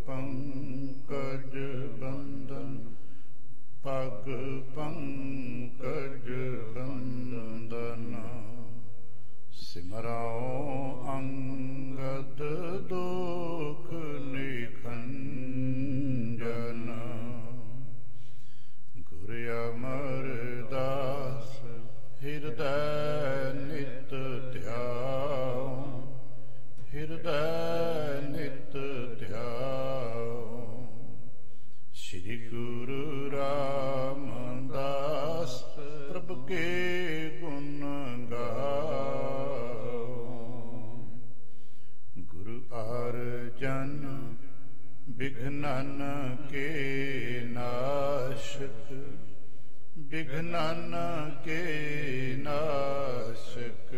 पंकज बंदन पग पंकज बंदन सिमराओ अंगद दुख निखंजन गुरु अमरदास हृदय नित ध्याओ हृदय नित ध्याओ श्री गुरु रामदास प्रभु के गुण गाओ गुरु अर्जन विघ्नन के नाशक विघ्नन के नाशक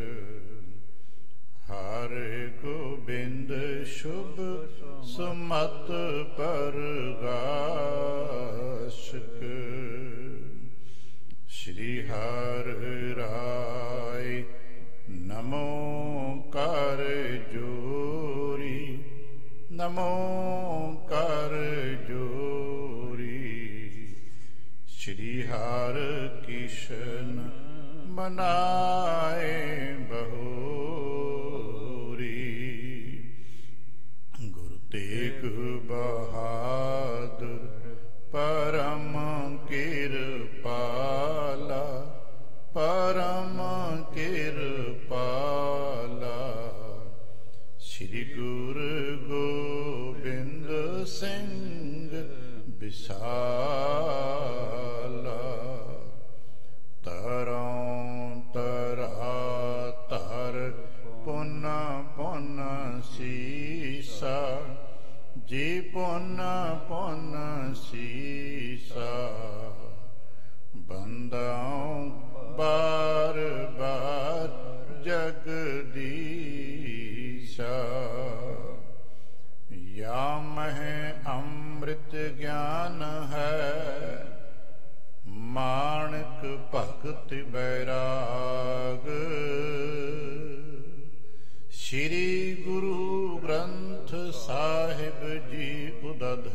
हर गोबिंद शुभ सुमत परगाशक श्री हरि राय नमो कर जोरी नमो कर जोरी श्री हरि कृष्ण मनाए बहुरी गुरु तेग बहादुर परम कृपाला परम कृपाला श्री गुरु गोबिंद सिंह विशाला तरौं तरा तर पुन पुन सीसा जी पुन पुन सीसा बंदाओं बार बार जगदीशा या मह अमृत ज्ञान है माणक भगत बैराग श्री गुरु ग्रंथ साहिब जी उदध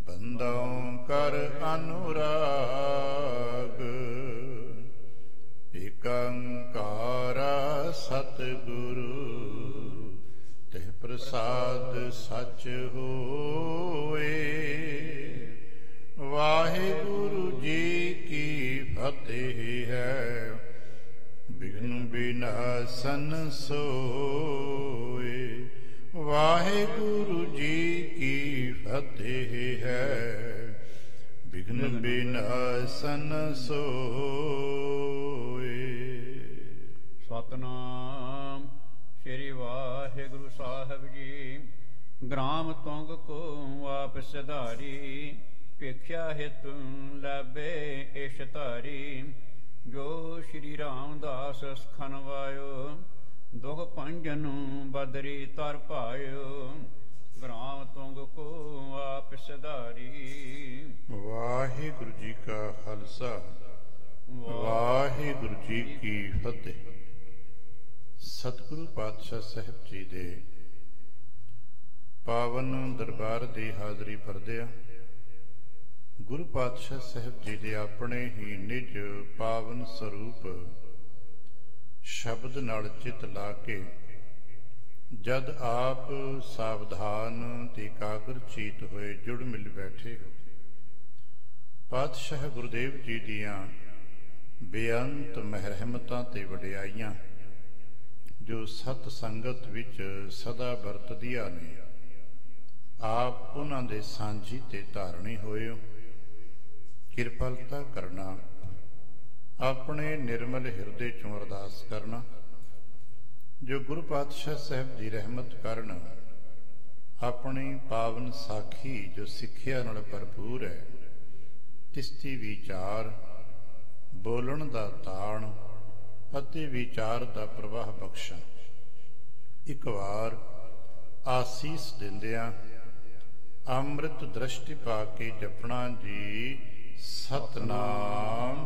बंदों कर अनुराग एकंकारा सतगुरु ते प्रसाद सच होए वाहिगुरु जी की फतेह है विघ्न विनाशन सोए वाहिगुरु जी की फतेह है विघ्न विनाशन सोए। सतनाम श्री वाहिगुरु साहब जी ग्राम तुंग को आप सिधारी भिक्षा हेतु लाभे इशतारी जो श्री रामदास खनवायो दुख पंजन बदरी तर पायो ग्राम तुंग को आप सिधारी। वाहिगुरु जी का खालसा वाहिगुरु जी की फतेह। सतगुरु पातशाह साहब जी दे पावन दरबार की हाजरी भरदिया गुरु पातशाह साहब जी दे अपने ही निज पावन स्वरूप शब्द नाल चित ला के जद आप सावधान ते एकाग्र चीत होए जुड़ मिल बैठे हो पातशाह गुरुदेव जी दियां बेअंत महरहमतां ते वडियाइयां जो सत संगत विच सदा वरतदियां ने आप उन्हां दे सांझी ते धारणी होए हो। किरपलता करना अपने निर्मल हिरदे चों अरदास करना जो गुरु पातशाह साहब जी रहमत करन अपनी पावन साखी जो सिक्ख्या नाल भरपूर है तिसती विचार बोलन दा ताण अते विचार दा प्रवाह बख्शा। एक बार आसीस दिंदियां अमृत दृष्टि पाके जपना जी सतनाम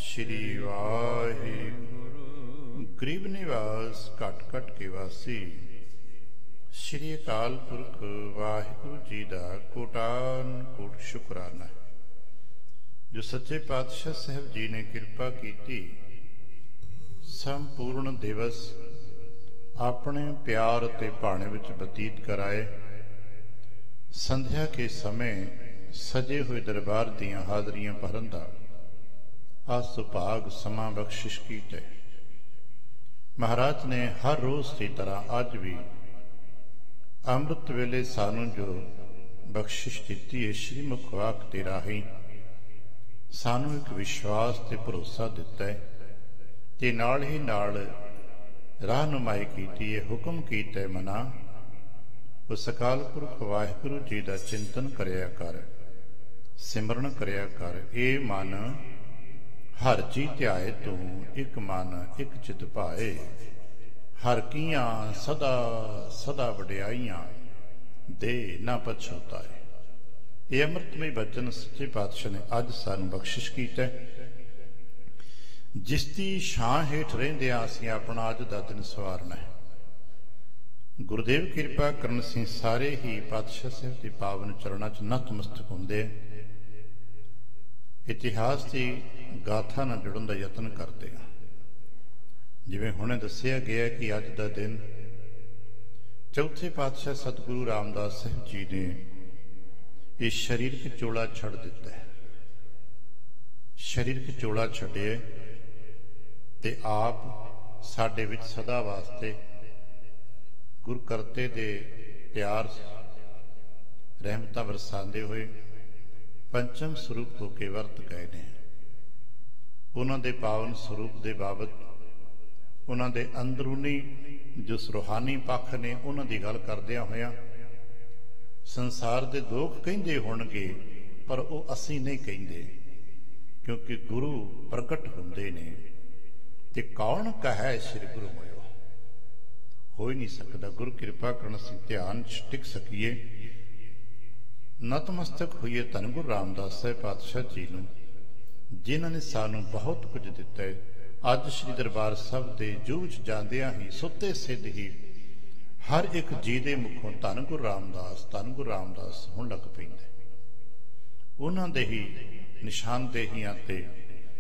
श्री वाहिगुरु। गरीब निवास घट घट के वासी ਸ਼੍ਰੀ ਅਕਾਲ ਪੁਰਖ ਵਾਹਿਗੁਰੂ ਜੀ ਦਾ ਕੋਟਾਨ ਕੋਟ ਸ਼ੁਕਰਾਨਾ ਜੋ ਸੱਚੇ ਪਾਤਸ਼ਾਹ ਸਾਹਿਬ ਜੀ ਨੇ ਕਿਰਪਾ ਕੀਤੀ। ਸੰਪੂਰਨ ਦਿਵਸ ਆਪਣੇ ਪਿਆਰ ਅਤੇ ਭਾਣੇ ਵਿੱਚ ਬਤੀਤ ਕਰਾਏ। ਸੰਧਿਆ ਕੇ ਸਮੇਂ ਸਜੇ ਹੋਏ ਦਰਬਾਰ ਦੀਆਂ ਹਾਜ਼ਰੀਆਂ ਭਰਨ ਦਾ ਆ ਸੁਭਾਗ ਸਮਾਂ ਬਖਸ਼ਿਸ਼ ਕੀਤੇ। ਮਹਾਰਾਜ ਨੇ ਹਰ ਰੋਜ਼ ਦੀ ਤਰ੍ਹਾਂ ਅੱਜ ਵੀ ਅੰਮ੍ਰਿਤ ਵੇਲੇ ਸਾਨੂੰ ਜੋ ਬਖਸ਼ਿਸ਼ ਦਿੱਤੀ ਹੈ, ਸ਼੍ਰੀ ਮੁਖ ਵਾਕ ਦੇ ਰਾਹੀਂ ਸਾਨੂੰ ਇੱਕ ਵਿਸ਼ਵਾਸ ਤੇ ਭਰੋਸਾ ਦਿੱਤਾ ਹੈ ਤੇ ਨਾਲ ਹੀ ਨਾਲ ਰਾਹਨੁਮਾਈ ਕੀਤੀ ਹੈ, ਹੁਕਮ ਕੀਤਾ ਮਨਾ ਉਸ ਅਕਾਲ ਪੁਰਖ ਵਾਹਿਗੁਰੂ ਜੀ ਦਾ ਚਿੰਤਨ ਕਰਿਆ ਕਰ, ਸਿਮਰਨ ਕਰਿਆ ਕਰ। ਇਹ ਮਨ ਹਰ ਜੀ ਧਿਆਏ ਤੂੰ, ਇੱਕ ਮਨ ਇੱਕ ਚਿਤ ਭਾਏ। ਹਰ ਕੀਆਂ ਸਦਾ ਸਦਾ ਵਡਿਆਈਆਂ ਦੇ ਨਾ ਪਛਤਾਏ। ਇਹ ਅੰਮ੍ਰਿਤਮਈ ਬਚਨ ਸੱਚੇ ਪਾਤਸ਼ਾਹ ਨੇ ਅੱਜ ਸਾਨੂੰ ਬਖਸ਼ਿਸ਼ ਕੀਤਾ। ਜਿਸ ਦੀ ਛਾਂ ਹੇਠ ਰਹਿੰਦਿਆਂ ਅਸੀਂ ਆਪਣਾ ਅੱਜ ਦਾ ਦਿਨ ਸਵਾਰਨਾ ਹੈ। ਗੁਰਦੇਵ ਕਿਰਪਾ ਕਰਨ ਅਸੀਂ ਸਾਰੇ ਹੀ ਪਾਤਸ਼ਾਹ ਸਾਹਿਬ ਦੇ ਪਾਵਨ ਚਰਨਾਂ 'ਚ ਨਤਮਸਤਕ ਹੁੰਦੇ। ਇਤਿਹਾਸ ਦੀ ਗਾਥਾ ਨਾਲ ਜੁੜਨ ਦਾ ਯਤਨ ਕਰਦੇ ਹਾਂ। ਜਿਵੇਂ ਹੁਣੇ ਦੱਸਿਆ ਗਿਆ ਕਿ ਅੱਜ ਦਾ ਦਿਨ ਚੌਥੇ ਪਾਤਸ਼ਾਹ ਸਤਿਗੁਰੂ ਰਾਮਦਾਸ ਸਾਹਿਬ ਜੀ ਨੇ ਇਹ ਸਰੀਰਕ ਚੋਲਾ ਛੱਡ ਦਿੱਤਾ ਹੈ। ਸਰੀਰਕ ਚੋਲਾ ਛੱਡੇ ਤੇ ਆਪ ਸਾਡੇ ਵਿੱਚ ਸਦਾ ਵਾਸਤੇ ਗੁਰ ਕਰਤੇ ਦੇ ਪਿਆਰ ਰਹਿਮਤਾਂ ਵਰਸਾਉਂਦੇ ਹੋਏ ਪੰਚਮ ਸਰੂਪ ਹੋ ਕੇ ਵਰਤ ਗਏ ਨੇ। ਉਹਨਾਂ ਦੇ ਪਾਵਨ ਸਰੂਪ ਦੇ ਬਾਬਤ, ਉਹਨਾਂ ਦੇ ਅੰਦਰੂਨੀ ਜੋ ਰੂਹਾਨੀ ਪੱਖ ਨੇ, ਉਹਨਾਂ ਦੀ ਗੱਲ ਕਰਦਿਆਂ ਹੋਇਆਂ ਸੰਸਾਰ ਦੇ ਲੋਕ ਕਹਿੰਦੇ ਹੋਣਗੇ ਪਰ ਉਹ ਅਸੀਂ ਨਹੀਂ ਕਹਿੰਦੇ, ਕਿਉਂਕਿ ਗੁਰੂ ਪ੍ਰਗਟ ਹੁੰਦੇ ਨੇ ਤੇ ਕੌਣ ਕਹੈ ਸ੍ਰੀ ਗੁਰੂ ਹੋਇਓ, ਹੋ ਹੀ ਨਹੀਂ ਸਕਦਾ। ਗੁਰੂ ਕਿਰਪਾ ਕਰਨ ਅਸੀਂ ਧਿਆਨ 'ਚ ਟਿਕ ਸਕੀਏ, ਨਤਮਸਤਕ ਹੋਈਏ ਧੰਨ ਗੁਰੂ ਰਾਮਦਾਸ ਸਾਹਿਬ ਪਾਤਸ਼ਾਹ ਜੀ ਨੂੰ, ਜਿਨ੍ਹਾਂ ਨੇ ਸਾਨੂੰ ਬਹੁਤ ਕੁਝ ਦਿੱਤਾ ਹੈ। ਅੱਜ ਸ੍ਰੀ ਦਰਬਾਰ ਸਾਹਿਬ ਦੇ ਜੂਝ ਜਾਂਦਿਆਂ ਹੀ ਸੁੱਤੇ ਸਿੱਧ ਹੀ ਹਰ ਇੱਕ ਜੀ ਦੇ ਮੁਖੋਂ ਧੰਨ ਗੁਰੂ ਰਾਮਦਾਸ, ਧੰਨ ਗੁਰੂ ਰਾਮਦਾਸ ਹੁਣ ਲੱਗ ਪੈਂਦਾ। ਉਹਨਾਂ ਦੇ ਹੀ ਨਿਸ਼ਾਨਦੇਹੀਆਂ ਤੇ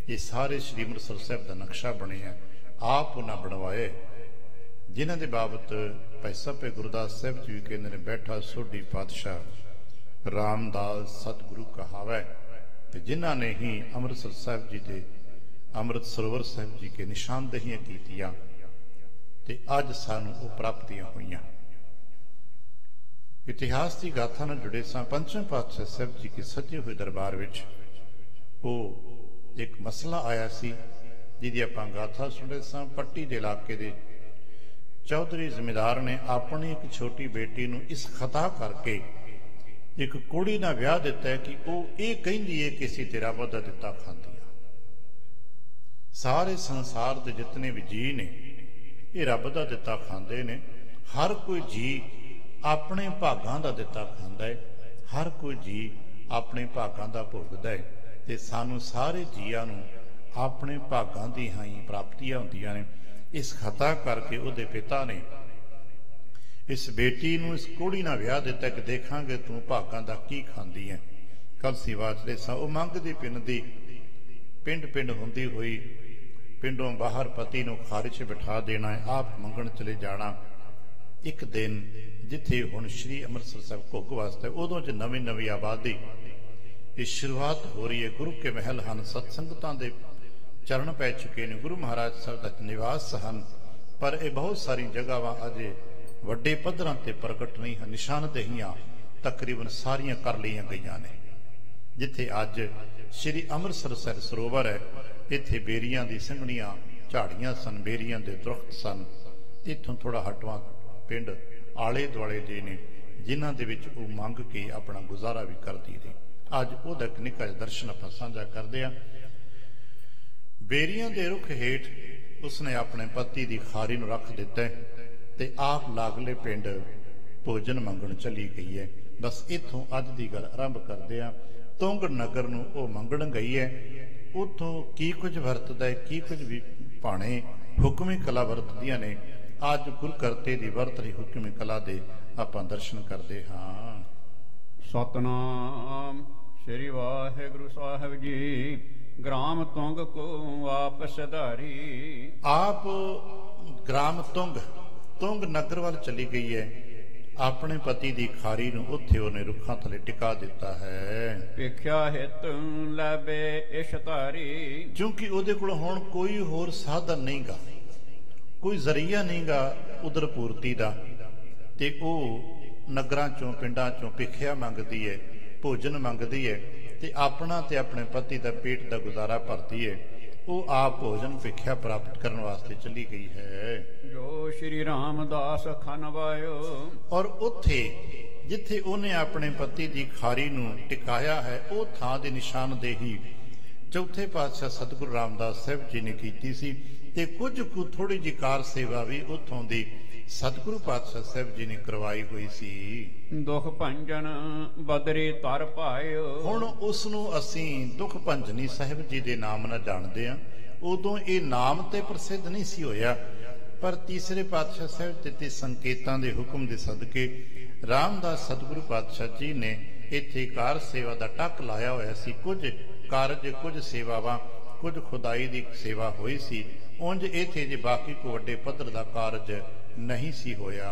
ਇਹ ਸਾਰੇ ਸ੍ਰੀ ਅੰਮ੍ਰਿਤਸਰ ਸਾਹਿਬ ਦਾ ਨਕਸ਼ਾ ਬਣਿਆ, ਆਪ ਉਹਨਾਂ ਬਣਵਾਏ। ਜਿਨ੍ਹਾਂ ਦੇ ਬਾਬਤ ਭਾਈ ਸਾਹਿਬ ਗੁਰਦਾਸ ਸਾਹਿਬ ਜੀ ਵੀ ਕਹਿੰਦੇ ਨੇ, ਬੈਠਾ ਸੋਢੀ ਪਾਤਸ਼ਾਹ ਰਾਮਦਾਸ ਸਤਿਗੁਰੂ ਕਹਾਵੇ। ਤੇ ਜਿਨ੍ਹਾਂ ਨੇ ਹੀ ਅੰਮ੍ਰਿਤਸਰ ਸਾਹਿਬ ਜੀ ਦੇ ਅੰਮ੍ਰਿਤ ਸਰੋਵਰ ਸਾਹਿਬ ਜੀ ਕੇ ਨਿਸ਼ਾਨਦੇਹੀਆਂ ਕੀਤੀਆਂ ਤੇ ਅੱਜ ਸਾਨੂੰ ਉਹ ਪ੍ਰਾਪਤੀਆਂ ਹੋਈਆਂ। ਇਤਿਹਾਸ ਦੀ ਗਾਥਾ ਨਾਲ ਜੁੜੇ ਸਾਂ। ਪੰਚਮ ਪਾਤਸ਼ਾਹ ਸਾਹਿਬ ਜੀ ਕੇ ਸਜੇ ਹੋਏ ਦਰਬਾਰ ਵਿੱਚ ਉਹ ਇੱਕ ਮਸਲਾ ਆਇਆ ਸੀ ਜਿਹਦੀ ਆਪਾਂ ਗਾਥਾ ਸੁਣਦੇ ਸਾਂ। ਪੱਟੀ ਦੇ ਇਲਾਕੇ ਦੇ ਚੌਧਰੀ ਜ਼ਿਮੀਦਾਰ ਨੇ ਆਪਣੀ ਇੱਕ ਛੋਟੀ ਬੇਟੀ ਨੂੰ ਇਸ ਖਤਾ ਕਰਕੇ ਇੱਕ ਕੁੜੀ ਨਾਲ ਵਿਆਹ ਦਿੱਤਾ ਕਿ ਉਹ ਇਹ ਕਹਿੰਦੀ ਹੈ ਕਿ ਅਸੀਂ ਤੇਰਾ ਵਾਦਾ ਦਿੱਤਾ ਖਾਂਦੀ ਆ। ਸਾਰੇ ਸੰਸਾਰ ਦੇ ਜਿਤਨੇ ਵੀ ਜੀ ਨੇ ਇਹ ਰੱਬ ਦਾ ਦਿੱਤਾ ਖਾਂਦੇ ਨੇ। ਹਰ ਕੋਈ ਜੀ ਆਪਣੇ ਭਾਗਾਂ ਦਾ ਦਿੱਤਾ ਖਾਂਦਾ ਹੈ, ਹਰ ਕੋਈ ਜੀ ਆਪਣੇ ਭਾਗਾਂ ਦਾ ਭੋਗਦਾ ਹੈ ਤੇ ਸਾਨੂੰ ਸਾਰੇ ਜੀਆਂ ਨੂੰ ਆਪਣੇ ਭਾਗਾਂ ਦੀਆਂ ਹੀ ਪ੍ਰਾਪਤੀਆਂ ਹੁੰਦੀਆਂ ਨੇ। ਇਸ ਖਤਾ ਕਰਕੇ ਉਹਦੇ ਪਿਤਾ ਨੇ ਇਸ ਬੇਟੀ ਨੂੰ ਇਸ ਕੁੜੀ ਨਾਲ ਵਿਆਹ ਦਿੱਤਾ ਕਿ ਦੇਖਾਂਗੇ ਤੂੰ ਭਾਗਾਂ ਦਾ ਕੀ ਖਾਂਦੀ ਹੈ। ਕਲਸੀ ਵਾਚਦੇ ਸਾਂ ਉਹ ਮੰਗਦੀ ਪਿੰਡਦੀ ਪਿੰਡ ਪਿੰਡ ਹੁੰਦੀ ਹੋਈ ਪਿੰਡੋਂ ਬਾਹਰ ਪਤੀ ਨੂੰ ਖਾਰੇ 'ਚ ਬਿਠਾ ਦੇਣਾ ਹੈ, ਆਪ ਮੰਗਣ ਚਲੇ ਜਾਣਾ। ਇੱਕ ਦਿਨ ਜਿੱਥੇ ਹੁਣ ਸ਼੍ਰੀ ਅੰਮ੍ਰਿਤਸਰ ਸਾਹਿਬ ਘੁੱਗ ਵਾਸਤੇ ਉਦੋਂ 'ਚ ਨਵੀਂ ਨਵੀਂ ਆਬਾਦੀ ਇਹ ਸ਼ੁਰੂਆਤ ਹੋ ਰਹੀ ਹੈ। ਗੁਰੂ ਕੇ ਮਹਿਲ ਹਨ, ਸਤਸੰਗਤਾਂ ਦੇ ਚਰਨ ਪੈ ਚੁੱਕੇ ਨੇ, ਗੁਰੂ ਮਹਾਰਾਜ ਸਾਹਿਬ ਦਾ ਨਿਵਾਸ ਹਨ, ਪਰ ਇਹ ਬਹੁਤ ਸਾਰੀਆਂ ਜਗ੍ਹਾਵਾਂ ਅਜੇ ਵੱਡੇ ਪੱਧਰਾਂ ਤੇ ਪ੍ਰਗਟ ਨਹੀਂ ਹਨ। ਨਿਸ਼ਾਨਦੇਹੀਆਂ ਤਕਰੀਬਨ ਸਾਰੀਆਂ ਕਰ ਲਈਆਂ ਗਈਆਂ ਨੇ। ਜਿੱਥੇ ਅੱਜ ਸ਼੍ਰੀ ਅੰਮ੍ਰਿਤਸਰ ਸਾਹਿਬ ਸਰੋਵਰ ਹੈ, ਇੱਥੇ ਬੇਰੀਆਂ ਦੀ ਸੰਘਣੀਆਂ ਝਾੜੀਆਂ ਸਨ, ਬੇਰੀਆਂ ਦੇ ਦਰਖਤ ਸਨ। ਇੱਥੋਂ ਥੋੜਾ ਹਟਵਾ ਪਿੰਡ ਆਲੇ ਦੁਆਲੇ ਦੇ ਨੇ ਜਿਨ੍ਹਾਂ ਦੇ ਵਿੱਚ ਉਹ ਮੰਗ ਕੇ ਆਪਣਾ ਗੁਜ਼ਾਰਾ ਵੀ ਕਰਦੀ ਰਹੀ। ਅੱਜ ਉਹਦਾ ਇੱਕ ਨਿੱਕਾ ਜਿਹਾ ਦਰਸ਼ਨ ਆਪਾਂ ਸਾਂਝਾ ਕਰਦੇ ਹਾਂ। ਬੇਰੀਆਂ ਦੇ ਰੁੱਖ ਹੇਠ ਉਸਨੇ ਆਪਣੇ ਪਤੀ ਦੀ ਖਾਰੀ ਨੂੰ ਰੱਖ ਦਿੱਤਾ ਤੇ ਆਪ ਲਾਗਲੇ ਪਿੰਡ ਭੋਜਨ ਮੰਗਣ ਚਲੀ ਗਈ ਹੈ। ਬਸ ਇੱਥੋਂ ਅੱਜ ਦੀ ਗੱਲ ਆਰੰਭ ਕਰਦੇ ਹਾਂ। ਤੁੰਗ ਨਗਰ ਨੂੰ ਉਹ ਮੰਗਣ ਗਈ ਹੈ। ਉੱਥੋਂ ਕੀ ਕੁਝ ਵਰਤਦਾ ਹੈ, ਕੀ ਕੁਝ ਵੀ ਭਾਣੇ ਹੁਕਮੀ ਕਲਾ ਵਰਤਦੀਆਂ ਨੇ, ਅੱਜ ਗੁਰ ਕਰਤੇ ਦੀ ਵਰਤਰੀ ਹੁਕਮੀ ਕਲਾ ਦੇ ਆਪਾਂ ਦਰਸ਼ਨ ਕਰਦੇ ਹਾਂ। ਸਤਨਾਮ ਸ੍ਰੀ ਵਾਹਿਗੁਰੂ ਸਾਹਿਬ ਜੀ। ਗ੍ਰਾਮ ਤੁੰਗ ਕੋ ਆਪ ਸਿਧਾਰੀ। ਆਪ ਗ੍ਰਾਮ ਤੁੰਗ ਨਗਰ ਵੱਲ ਚਲੀ ਗਈ ਹੈ। ਆਪਣੇ ਪਤੀ ਦੀ ਖਾਰੀ ਨੂੰ ਉੱਥੇ ਉਹਨੇ ਰੁੱਖਾਂ ਥੱਲੇ ਟਿਕਾ ਦਿੱਤਾ ਹੈ। ਭਿਖਿਆ ਹਿਤ ਲੈਬੇ ਇਸ਼ ਧਾਰੀ। ਕਿਉਂਕਿ ਉਹਦੇ ਕੋਲ ਹੁਣ ਕੋਈ ਹੋਰ ਸਾਧਨ ਨਹੀਂਗਾ, ਕੋਈ ਜ਼ਰੀਆ ਨਹੀਂਗਾ ਉਦਰ ਪੂਰਤੀ ਦਾ, ਤੇ ਉਹ ਨਗਰਾਂ ਚੋਂ ਪਿੰਡਾਂ ਚੋਂ ਭਿਖਿਆ ਮੰਗਦੀ ਹੈ, ਭੋਜਨ ਮੰਗਦੀ ਹੈ, ਤੇ ਆਪਣਾ ਤੇ ਆਪਣੇ ਪਤੀ ਦਾ ਪੇਟ ਦਾ ਗੁਜ਼ਾਰਾ ਭਰਦੀ ਹੈ। ਉਹ ਆਪ ਭੋਜਨ ਭਿਖਿਆ ਪ੍ਰਾਪਤ ਕਰਨ ਵਾਸਤੇ ਚਲੀ ਗਈ ਹੈ। ਜੋ ਸ਼੍ਰੀ ਰਾਮਦਾਸ ਖਨਵਾਇਓ। ਔਰ ਉੱਥੇ ਜਿੱਥੇ ਉਹਨੇ ਆਪਣੇ ਪਤੀ ਦੀ ਖਾਰੀ ਨੂੰ ਟਿਕਾਇਆ ਹੈ, ਉਹ ਥਾਂ ਦੀ ਨਿਸ਼ਾਨਦੇਹੀ ਚੌਥੇ ਪਾਤਸ਼ਾਹ ਸਤਿਗੁਰੂ ਰਾਮਦਾਸ ਸਾਹਿਬ ਜੀ ਨੇ ਕੀਤੀ ਸੀ, ਤੇ ਕੁਝ ਕੁ ਥੋੜੀ ਜਿਹੀ ਕਾਰ ਸੇਵਾ ਵੀ ਉੱਥੋਂ ਦੀ ਸਤਿਗੁਰੂ ਪਾਤਸ਼ਾਹ ਸਾਹਿਬ ਜੀ ਨੇ ਕਰਵਾਈ ਹੋਈ ਸੀ। ਦੁਖ ਭੰਜਨ ਬਦਰੀ ਤਰ ਭਾਇਓ। ਹੁਣ ਉਸ ਨੂੰ ਅਸੀਂ ਦੁਖ ਭੰਜਨੀ ਸਾਹਿਬ ਜੀ ਦੇ ਨਾਮ ਨਾਲ ਜਾਣਦੇ ਹਾਂ। ਉਦੋਂ ਇਹ ਨਾਮ ਤੇ ਪ੍ਰਸਿੱਧ ਨਹੀਂ ਸੀ ਹੋਇਆ, ਪਰ ਤੀਸਰੇ ਪਾਤਸ਼ਾਹ ਸਾਹਿਬ ਦਿੱਤੇ ਸੰਕੇਤਾਂ ਦੇ ਹੁਕਮ ਦੇ ਸਦਕੇ ਰਾਮਦਾਸ ਸਤਿਗੁਰੂ ਪਾਤਸ਼ਾਹ ਜੀ ਨੇ ਇੱਥੇ ਕਾਰ ਸੇਵਾ ਦਾ ਟੱਕ ਲਾਇਆ ਹੋਇਆ ਸੀ। ਕੁਝ ਕਾਰਜ, ਕੁਝ ਸੇਵਾਵਾਂ, ਕੁਝ ਖੁਦਾਈ ਦੀ ਸੇਵਾ ਹੋਈ ਸੀ। ਉਂਝ ਇੱਥੇ ਜੇ ਬਾਕੀ ਕੋ ਵੱਡੇ ਪੱਧਰ ਦਾ ਕਾਰਜ ਨਹੀਂ ਸੀ ਹੋਇਆ।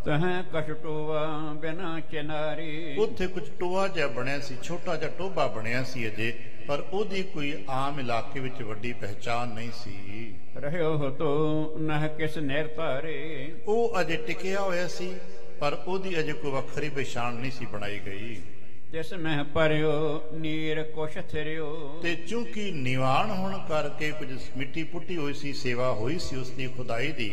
ਤਹ ਕਸ਼ਟੋਵਾ ਬਿਨਾ ਚਨਾਰੀ। ਉੱਥੇ ਕੁਝ ਟੋਆ ਜਿਹਾ ਬਣਿਆ ਸੀ, ਛੋਟਾ ਜਿਹਾ ਟੋਭਾ ਬਣਿਆ ਸੀ ਅਜੇ, ਪਰ ਉਹਦੀ ਕੋਈ ਆਮ ਇਲਾਕੇ ਵਿੱਚ ਵੱਡੀ ਪਹਿਚਾਨ ਨਹੀਂ ਸੀ। ਰਹਿਓ ਤੋ ਨਹ ਕਿਸ ਨਿਰਤਾਰੇ। ਉਹ ਅਜੇ ਟਿਕਿਆ ਹੋਇਆ ਸੀ, ਪਰ ਉਹਦੀ ਅਜੇ ਕੋਈ ਵੱਖਰੀ ਪਛਾਣ ਨਹੀਂ ਸੀ ਬਣਾਈ ਗਈ। ਜਿਸ ਮਹਿ ਪਰਿਓ ਨੀਰ ਕੁਛ ਥਿਰਿਓ। ਤੇ ਚੂੰਕਿ ਨਿਵਾਣ ਹੋਣ ਕਰਕੇ ਕੁਝ ਮਿੱਟੀ ਪੁੱਟੀ ਹੋਈ ਸੀ, ਸੇਵਾ ਹੋਈ ਸੀ ਉਸ ਦੀ ਖੁਦਾਈ ਦੀ,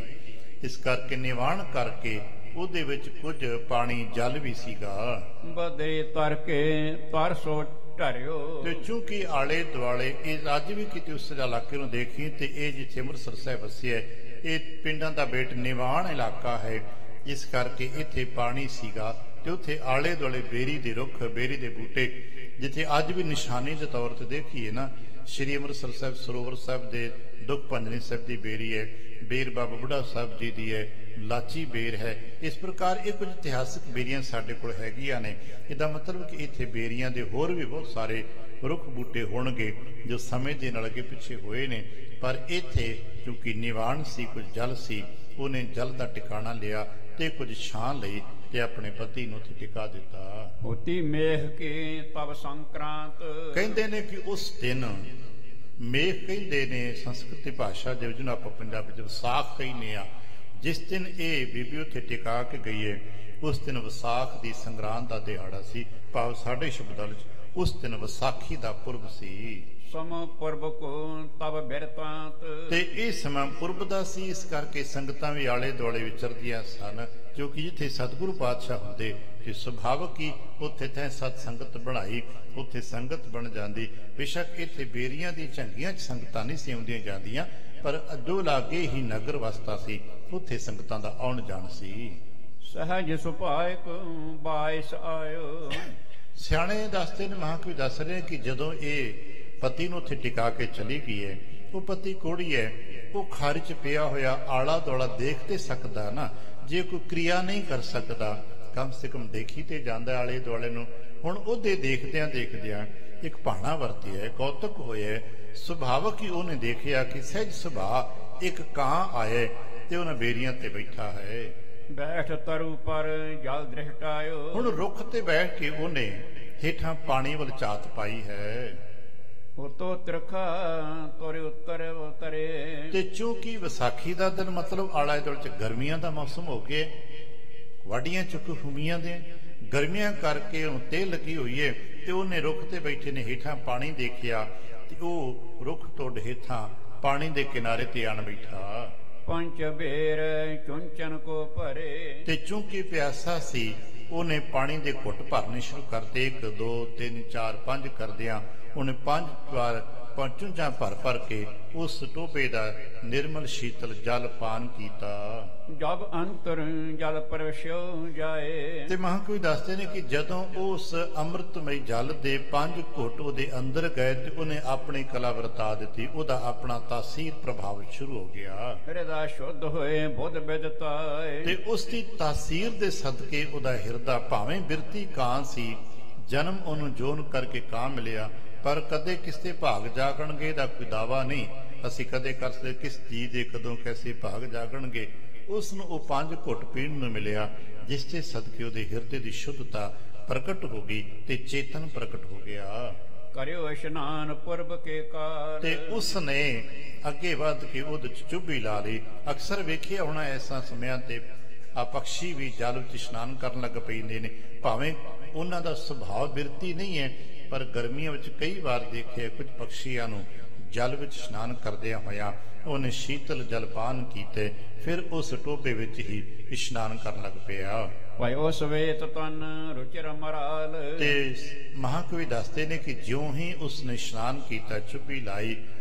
ਇਸ ਕਰਕੇ ਨਿਵਾਣ ਕਰਕੇ ਉਹਦੇ ਵਿੱਚ ਕੁਝ ਪਾਣੀ ਜਲ ਵੀ ਸੀਗਾ। ਬਦਰੀ ਤਰ ਕੇ ਪਰਸੋ ਢਰਿਓ। ਤੇ ਚੂੰਕਿ ਆਲੇ ਦੁਆਲੇ ਇਹ ਅੱਜ ਵੀ ਕਿਤੇ ਉਸ ਇਲਾਕੇ ਨੂੰ ਦੇਖੀ ਤੇ ਇਹ ਜਿੱਥੇ ਅੰਮ੍ਰਿਤਸਰ ਸਾਹਿਬ ਵਸਿਆ, ਇਹ ਪਿੰਡਾਂ ਦਾ ਬੇਟ ਨਿਵਾਣ ਇਲਾਕਾ ਹੈ, ਇਸ ਕਰਕੇ ਇੱਥੇ ਪਾਣੀ ਸੀਗਾ। ਤੇ ਉੱਥੇ ਆਲੇ ਦੁਆਲੇ ਬੇਰੀ ਦੇ ਰੁੱਖ, ਬੇਰੀ ਦੇ ਬੂਟੇ, ਜਿੱਥੇ ਅੱਜ ਵੀ ਨਿਸ਼ਾਨੀ ਦੇ ਤੌਰ ਤੇ ਦੇਖੀਏ ਨਾ, ਸ਼੍ਰੀ ਅੰਮ੍ਰਿਤਸਰ ਸਾਹਿਬ ਸਰੋਵਰ ਸਾਹਿਬ ਦੇ ਦੁੱਖ ਭੰਜਨੀ ਸਾਹਿਬ ਦੀ ਬੇਰੀ ਹੈ, ਬੇਰ ਬਾਬਾ ਬੁੱਢਾ ਸਾਹਿਬ ਜੀ ਦੀ ਹੈ, ਲਾਚੀ ਬੇਰ ਹੈ। ਇਸ ਪ੍ਰਕਾਰ ਇਹ ਕੁਝ ਇਤਿਹਾਸਕ ਬੇਰੀਆਂ ਸਾਡੇ ਕੋਲ ਹੈਗੀਆਂ ਨੇ। ਇਹਦਾ ਮਤਲਬ ਕਿ ਇੱਥੇ ਬੇਰੀਆਂ ਦੇ ਹੋਰ ਵੀ ਬਹੁਤ ਸਾਰੇ ਰੁੱਖ ਬੂਟੇ ਹੋਣਗੇ ਜੋ ਸਮੇਂ ਦੇ ਨਾਲ ਅੱਗੇ ਪਿੱਛੇ ਹੋਏ ਨੇ, ਪਰ ਇੱਥੇ ਕਿਉਂਕਿ ਨਿਵਾਣ ਸੀ, ਕੁਝ ਜਲ ਸੀ, ਉਹਨੇ ਜਲ ਦਾ ਟਿਕਾਣਾ ਲਿਆ ਤੇ ਕੁਝ ਛਾਂ ਲਈ ਤੇ ਆਪਣੇ ਪਤੀ ਨੂੰ ਉੱਥੇ ਟਿਕਾ ਦਿੱਤਾ। ਹੋਤੀ ਮੇਘ ਕੇ ਤਬ ਸੰਕਰਾਂਤ। ਕਹਿੰਦੇ ਨੇ ਕਿ ਉਸ ਦਿਨ ਮੇਘ ਕਹਿੰਦੇ ਨੇ ਸੰਸਕ੍ਰਿਤ ਭਾਸ਼ਾ ਦੇ ਜਿਹਨੂੰ ਆਪਾਂ ਪੰਜਾਬੀ ਚ ਵਿਸਾਖ ਕਹਿੰਦੇ ਆ। ਜਿਸ ਦਿਨ ਇਹ ਬੀਬੀ ਉੱਥੇ ਟਿਕਾ ਕੇ ਗਈ ਹੈ, ਉਸ ਦਿਨ ਵਿਸਾਖ ਦੀ ਸੰਗਰਾਂਦ ਦਾ ਦਿਹਾੜਾ ਸੀ, ਭਾਵ ਸਾਡੇ ਸ਼ਬਦਾਂ ਵਿੱਚ ਉਸ ਦਿਨ ਵਿਸਾਖੀ ਦਾ ਪੁਰਬ ਸੀ। ਸਮ ਪੁਰਬ ਕੋ ਤਬ ਬਿਰਤਾਂਤ। ਤੇ ਇਹ ਸਮਾਂ ਪੁਰਬ ਦਾ ਸੀ, ਇਸ ਕਰਕੇ ਸੰਗਤਾਂ ਵੀ ਆਲੇ ਦੁਆਲੇ ਵਿਚਰਦੀਆਂ ਸਨ, ਕਿਉਂਕਿ ਜਿੱਥੇ ਸਤਿਗੁਰੂ ਪਾਤਸ਼ਾਹ ਹੁੰਦੇ ਕਿ ਸੁਭਾਵਕ ਹੀ ਉੱਥੇ ਤੈਂ ਸਤ ਸੰਗਤ ਬਣਾਈ, ਉੱਥੇ ਸੰਗਤ ਬਣ ਜਾਂਦੀ। ਬੇਸ਼ੱਕ ਇੱਥੇ ਬੇਰੀਆਂ ਦੀ ਝੰਗੀਆਂ 'ਚ ਸੰਗਤਾਂ ਨਹੀਂ ਸੀ ਆਉਂਦੀਆਂ ਜਾਂਦੀਆਂ, ਪਰ ਅੱਡੋ ਲਾਗੇ ਹੀ ਨਗਰ ਵਸਦਾ ਸੀ, ਉੱਥੇ ਸੰਗਤਾਂ ਦਾ ਆਉਣ ਜਾਣ ਸੀ। ਸਹਜ ਸੁਭਾਇਕ ਬਾਇਸ ਆਇਓ। ਸਿਆਣੇ ਦੱਸਦੇ ਨੇ, ਮਹਾਂਕਵੀ ਦੱਸ ਰਹੇ ਕਿ ਜਦੋਂ ਇਹ ਪਤੀ ਨੂੰ ਉੱਥੇ ਟਿਕਾ ਕੇ ਚਲੀ ਗਈ ਹੈ, ਉਹ ਪਤੀ ਕੋੜੀ ਹੈ, ਉਹ ਖਾਰੀ 'ਚ ਪਿਆ ਹੋਇਆ ਆਲਾ ਦੁਆਲਾ ਦੇਖ ਤੇ ਸਕਦਾ ਨਾ, ਜੇ ਕੋਈ ਕਿਰਿਆ ਨਹੀਂ ਕਰ ਸਕਦਾ ਕਮ ਸੇ ਕਮ ਦੇਖੀ ਤੇ ਜਾਂਦਾ ਆਲੇ ਦੁਆਲੇ ਨੂੰ। ਹੁਣ ਉਹਦੇ ਦੇਖਦਿਆਂ ਦੇਖਦਿਆਂ ਇੱਕ ਭਾਣਾ ਵਰਤਿਆ, ਕੌਤਕ ਹੋਇਆ। ਸੁਭਾਵਕ ਹੀ ਉਹਨੇ ਦੇਖਿਆ ਕਿ ਸਹਿਜ ਸੁਭਾਅ ਇੱਕ ਕਾਂ ਆਏ ਤੇ ਉਹਨਾਂ ਬੇਰੀਆਂ ਤੇ ਬੈਠਾ ਹੈ। ਬੈਠ ਤਰੂ ਪਰ ਜਲ ਦ੍ਰਿਸ਼ਟਾਇਓ। ਹੁਣ ਰੁੱਖ ਤੇ ਬੈਠ ਕੇ ਉਹਨੇ ਹੇਠਾਂ ਪਾਣੀ ਵੱਲ ਝਾਤ ਪਾਈ ਹੈ। ਉਤੋ ਤਿਰਖਾ ਤੋਰੇ ਉੱਤਰ ਉਤਰੇ। ਤੇ ਚੂੰਕਿ ਵਿਸਾਖੀ ਦਾ ਦਿਨ ਮਤਲਬ ਆਲੇ ਦੁਆਲੇ ਚ ਗਰਮੀਆਂ ਦਾ ਮੌਸਮ ਹੋ ਗਿਆ, ਵਾਢੀਆਂ ਚੁੱਕ ਫੁਮੀਆਂ ਦੇ ਗਰਮੀਆਂ ਕਰਕੇ ਹੁਣ ਤੇ ਲੱਗੀ ਹੋਈ ਹੈ, ਤੇ ਉਹਨੇ ਰੁੱਖ ਤੇ ਬੈਠੇ ਨੇ ਹੇਠਾਂ ਪਾਣੀ ਦੇਖਿਆ, ਤੇ ਉਹ ਰੁੱਖ ਤੋਂ ਹੇਠਾਂ ਪਾਣੀ ਦੇ ਕਿਨਾਰੇ ਤੇ ਆਣ ਬੈਠਾ। ਪੰਜ ਬੇਰ ਚੁੰਚਨ ਕੋ ਭਰੇ। ਤੇ ਚੂੰਕਿ ਪਿਆਸਾ ਸੀ, ਉਹਨੇ ਪਾਣੀ ਦੇ ਘੁੱਟ ਭਰਨੇ ਸ਼ੁਰੂ ਕਰਤੇ। 1 2 3 4 5 ਕਰਦਿਆਂ ਉਹਨੇ 5 ਵਾਰ ਪਹੁੰਚੂ ਜਾਂ ਭਰ ਕੇ ਉਸ ਟੋਭੇ ਦਾ ਨਿਰਮਲ ਸ਼ੀਤਲ ਜਲ ਪਾਨ ਕੀਤਾ। ਜਬ ਅੰਤਰ ਜਲ ਪ੍ਰਵਸ਼ਿਓ ਜਾਏ। ਤੇ ਮਹਾਂਕਵੀ ਦੱਸਦੇ ਨੇ ਕਿ ਜਦੋਂ ਉਸ ਅੰਮ੍ਰਿਤਮਈ ਜਲ ਦੇ 5 ਘੁੱਟ ਉਹਦੇ ਅੰਦਰ ਗਏ ਤੇ ਉਹਨੇ ਆਪਣੀ ਕਲਾ ਵਰਤਾ ਦਿੱਤੀ, ਉਹਦਾ ਆਪਣਾ ਤਾਸੀਰ ਪ੍ਰਭਾਵ ਸ਼ੁਰੂ ਹੋ ਗਿਆ। ਹਿਰਦਾ ਸ਼ੁੱਧ ਹੋਏ ਬੁੱਧ ਬਿਦਤਾਏ। ਤੇ ਉਸ ਦੀ ਤਾਸੀਰ ਦੇ ਸਦਕੇ ਉਹਦਾ ਹਿਰਦਾ ਭਾਵੇਂ ਬਿਰਤੀ ਕਾਂ ਸੀ, ਜਨਮ ਉਹਨੂੰ ਜੋਨ ਕਰਕੇ ਕਾਂ ਮਿਲਿਆ, ਪਰ ਕਦੇ ਕਿਸੇ ਭਾਗ ਜਾਗਣਗੇ ਦਾ ਕੋਈ ਦਾਵਾ ਨਹੀਂ ਅਸੀਂ ਕਦੇ ਕਰ ਸਕਦੇ ਕਿਸ ਚੀਜ਼ ਦੇ ਕਦੋਂ ਕੈਸੇ ਭਾਗ ਜਾਗਣਗੇ। ਉਸ ਨੂੰ ਉਹ 5 ਘੁੱਟ ਪੀਣ ਨੂੰ ਮਿਲਿਆ, ਜਿਸ ਦੇ ਸਦਕੇ ਉਹਦੇ ਹਿਰਦੇ ਦੀ ਸ਼ੁੱਧਤਾ ਪ੍ਰਗਟ ਹੋ ਗਈ ਤੇ ਚੇਤਨ ਪ੍ਰਗਟ ਹੋ ਗਿਆ। ਕਰਿਓ ਇਸ਼ਨਾਨ ਪੁਰਬ ਕੇ ਕਾਰ। ਤੇ ਉਸ ਨੇ ਅੱਗੇ ਵੱਧ ਕੇ ਉਹਦੇ ਚ ਚੁੱਭੀ ਲਾ ਲਈ। ਅਕਸਰ ਵੇਖਿਆ ਹੋਣਾ ਐਸਾ ਸਮਿਆਂ ਤੇ ਆ ਪਕਸ਼ੀ ਵੀ ਜਲ ਵਿੱਚ ਇਸ਼ਨਾਨ ਕਰਨ ਲੱਗ ਪੈਂਦੇ ਨੇ, ਭਾਵੇਂ ਉਹਨਾਂ ਦਾ ਸੁਭਾਅ ਬਿਰਤੀ ਨਹੀਂ ਹੈ, ਪਰ ਗਰਮੀਆਂ ਵਿੱਚ ਕਈ ਵਾਰ ਦੇਖਿਆ ਕੁਝ ਪਕਸ਼ੀਆਂ ਨੂੰ ਜਲ ਵਿੱਚ ਇਸ਼ਨਾਨ ਕਰਦਿਆਂ ਹੋਇਆ ਉਹਨੇ ਸ਼ੀਤਲ ਜਲ ਪਾਨ ਕੀਤੇ, ਫਿਰ ਉਸ ਟੋਭੇ ਵਿੱਚ ਹੀ ਇਸ਼ਨਾਨ ਕਰਨ ਲੱਗ ਪਿਆ। ਭਇਓ ਸਵੇਤ ਤਨ ਰੁਚਿਰ ਮਰਾਲ। ਤੇ ਮਹਾਕਵੀ ਦੱਸਦੇ ਨੇ ਕਿ ਜਿਉਂ ਹੀ ਉਸਨੇ ਇਸ਼ਨਾਨ ਕੀਤਾ, ਚੁੱਭੀ ਲਾਈ,